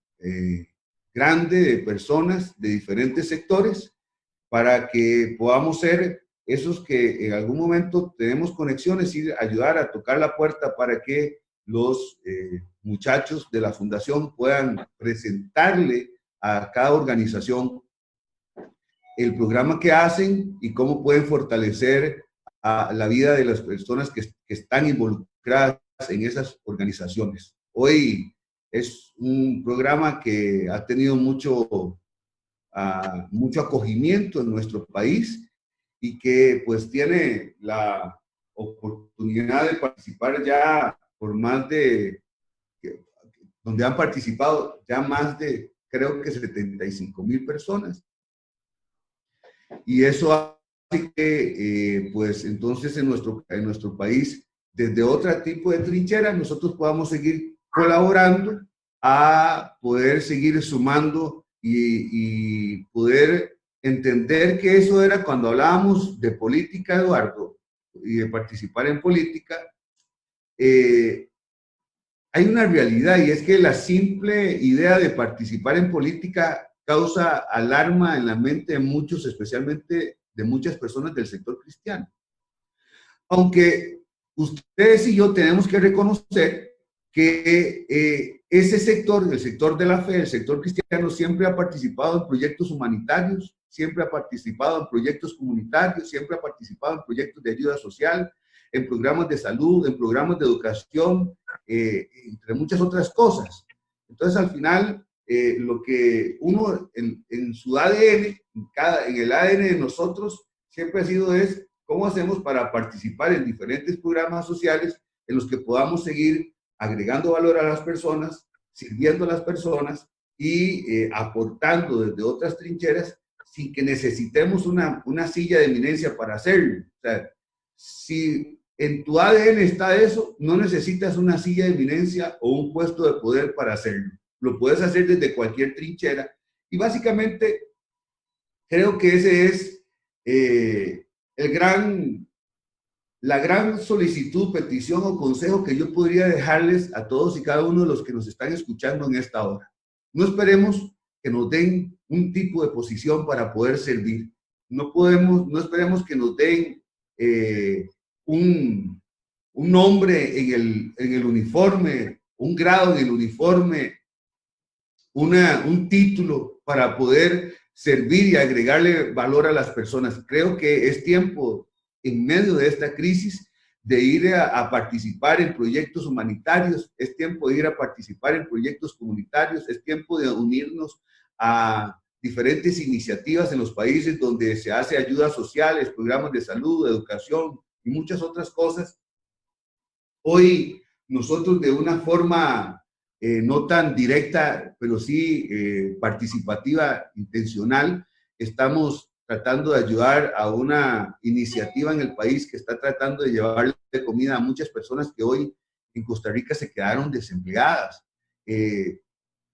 grande de personas de diferentes sectores, para que podamos ser esos que en algún momento tenemos conexiones y ayudar a tocar la puerta para que los muchachos de la fundación puedan presentarle a cada organización el programa que hacen y cómo pueden fortalecer a la vida de las personas que están involucradas en esas organizaciones. Hoy es un programa que ha tenido mucho acogimiento en nuestro país y que pues tiene la oportunidad de participar ya por donde han participado ya más de, creo que 75,000 personas. Y eso hace que, pues entonces en nuestro país, desde otro tipo de trinchera, nosotros podamos seguir colaborando a poder seguir sumando y poder entender que eso era cuando hablábamos de política, Eduardo, y de participar en política. Hay una realidad, y es que la simple idea de participar en política causa alarma en la mente de muchos, especialmente de muchas personas del sector cristiano. Aunque ustedes y yo tenemos que reconocer que ese sector, el sector de la fe, el sector cristiano, siempre ha participado en proyectos humanitarios, siempre ha participado en proyectos comunitarios, siempre ha participado en proyectos de ayuda social, en programas de salud, en programas de educación, entre muchas otras cosas. Entonces, al final, lo que uno en su ADN, en el ADN de nosotros, siempre ha sido es cómo hacemos para participar en diferentes programas sociales en los que podamos seguir agregando valor a las personas, sirviendo a las personas y aportando desde otras trincheras sin que necesitemos una silla de eminencia para hacerlo. O sea, si en tu ADN está eso, no necesitas una silla de eminencia o un puesto de poder para hacerlo. Lo puedes hacer desde cualquier trinchera. Y básicamente creo que ese es la gran solicitud, petición o consejo que yo podría dejarles a todos y cada uno de los que nos están escuchando en esta hora. No esperemos que nos den un tipo de posición para poder servir. No esperemos que nos den un nombre en el uniforme, un grado en el uniforme, un título para poder servir y agregarle valor a las personas. Creo que es tiempo, en medio de esta crisis, de ir a participar en proyectos humanitarios, es tiempo de ir a participar en proyectos comunitarios, es tiempo de unirnos a diferentes iniciativas en los países donde se hace ayudas sociales, programas de salud, educación y muchas otras cosas. Hoy nosotros de una forma no tan directa, pero sí participativa, intencional, estamos tratando de ayudar a una iniciativa en el país que está tratando de llevarle comida a muchas personas que hoy en Costa Rica se quedaron desempleadas.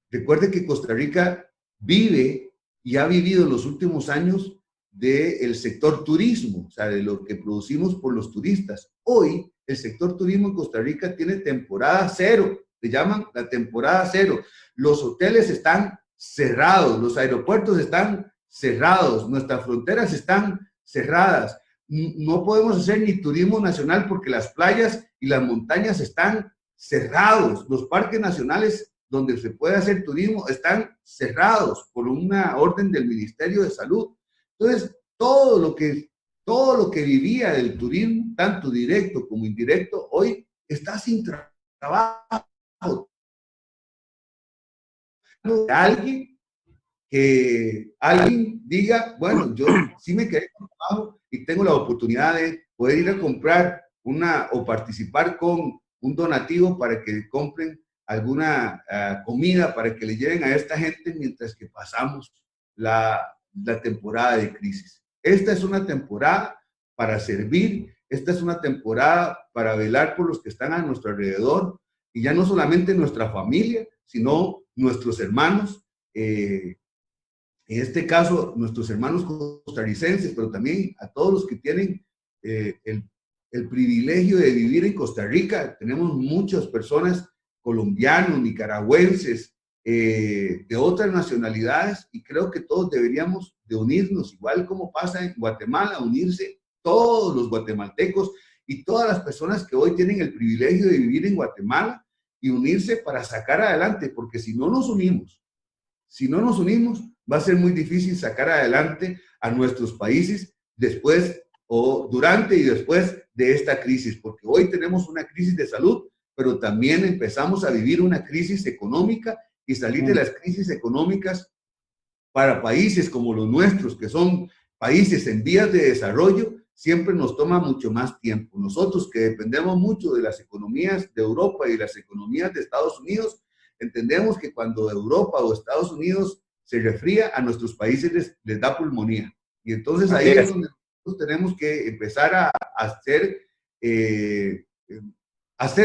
Recuerde que Costa Rica vive y ha vivido en los últimos años del sector turismo, o sea, de lo que producimos por los turistas. Hoy el sector turismo en Costa Rica tiene temporada cero, le llaman la temporada cero. Los hoteles están cerrados, los aeropuertos están cerrados, nuestras fronteras están cerradas. No podemos hacer ni turismo nacional porque las playas y las montañas están cerrados. Los parques nacionales donde se puede hacer turismo están cerrados por una orden del Ministerio de Salud. Entonces, todo lo que vivía del turismo, tanto directo como indirecto, hoy está sin trabajo. Alguien diga, bueno, yo sí me quedé con trabajo y tengo la oportunidad de poder ir a comprar o participar con un donativo para que compren alguna comida para que le lleven a esta gente mientras que pasamos la temporada de crisis. Esta es una temporada para servir, esta es una temporada para velar por los que están a nuestro alrededor, y ya no solamente nuestra familia, sino nuestros hermanos, en este caso nuestros hermanos costarricenses, pero también a todos los que tienen el privilegio de vivir en Costa Rica. Tenemos muchas personas colombianos, nicaragüenses, de otras nacionalidades, y creo que todos deberíamos de unirnos, igual como pasa en Guatemala, unirse todos los guatemaltecos y todas las personas que hoy tienen el privilegio de vivir en Guatemala, y unirse para sacar adelante, porque si no nos unimos, va a ser muy difícil sacar adelante a nuestros países después o durante y después de esta crisis, porque hoy tenemos una crisis de salud, pero también empezamos a vivir una crisis económica, y salir de las crisis económicas para países como los nuestros, que son países en vías de desarrollo, siempre nos toma mucho más tiempo. Nosotros que dependemos mucho de las economías de Europa y las economías de Estados Unidos, entendemos que cuando Europa o Estados Unidos se resfría, a nuestros países les da pulmonía. Y entonces ahí es donde nosotros tenemos que empezar a hacer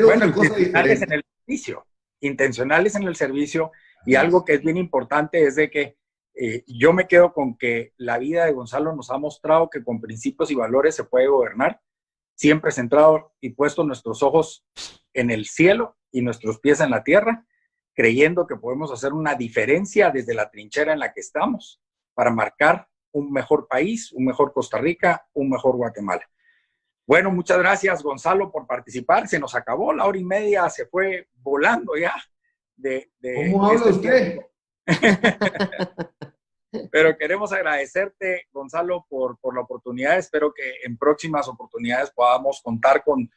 otra cosa diferente. En el servicio, intencionales en el servicio, y algo que es bien importante es de que yo me quedo con que la vida de Gonzalo nos ha mostrado que con principios y valores se puede gobernar, siempre centrado y puesto nuestros ojos en el cielo y nuestros pies en la tierra, creyendo que podemos hacer una diferencia desde la trinchera en la que estamos para marcar un mejor país, un mejor Costa Rica, un mejor Guatemala. Bueno, muchas gracias, Gonzalo, por participar. Se nos acabó la hora y media, se fue volando ya. ¿Cómo habla usted? Pero queremos agradecerte, Gonzalo, por la oportunidad. Espero que en próximas oportunidades podamos contar con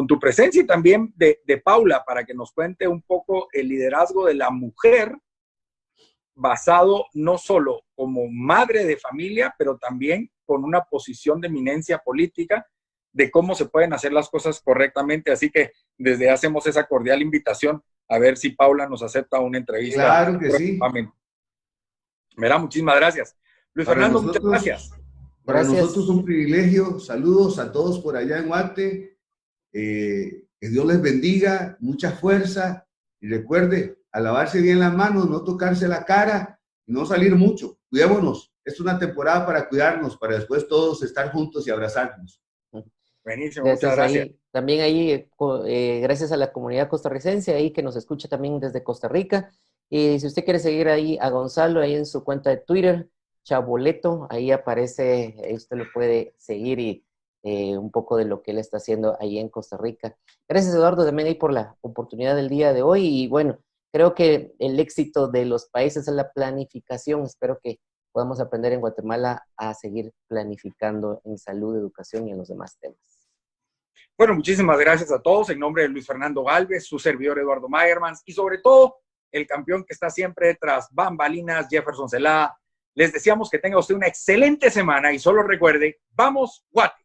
tu presencia, y también de Paula, para que nos cuente un poco el liderazgo de la mujer basado no solo como madre de familia, pero también con una posición de eminencia política de cómo se pueden hacer las cosas correctamente. Así que desde hacemos esa cordial invitación a ver si Paula nos acepta una entrevista. Claro que sí. Verá, muchísimas gracias. Luis Fernando, muchas gracias. Para nosotros un privilegio. Saludos a todos por allá en Guate. Que Dios les bendiga, mucha fuerza. Y recuerde, a lavarse bien las manos, no tocarse la cara y no salir mucho. Cuidémonos. Es una temporada para cuidarnos, para después todos estar juntos y abrazarnos. Buenísimo, muchas gracias. También ahí, gracias a la comunidad costarricense ahí que nos escucha también desde Costa Rica. Y si usted quiere seguir ahí a Gonzalo, ahí en su cuenta de Twitter, Chaboleto, ahí aparece, ahí usted lo puede seguir y un poco de lo que él está haciendo ahí en Costa Rica. Gracias, Eduardo, también ahí por la oportunidad del día de hoy. Y bueno, creo que el éxito de los países es la planificación. Espero que podamos aprender en Guatemala a seguir planificando en salud, educación y en los demás temas. Bueno, muchísimas gracias a todos. En nombre de Luis Fernando Galvez, su servidor Eduardo Mayermans y sobre todo el campeón que está siempre tras bambalinas, Jefferson Celada. Les deseamos que tenga usted una excelente semana y solo recuerde, ¡vamos, Guate!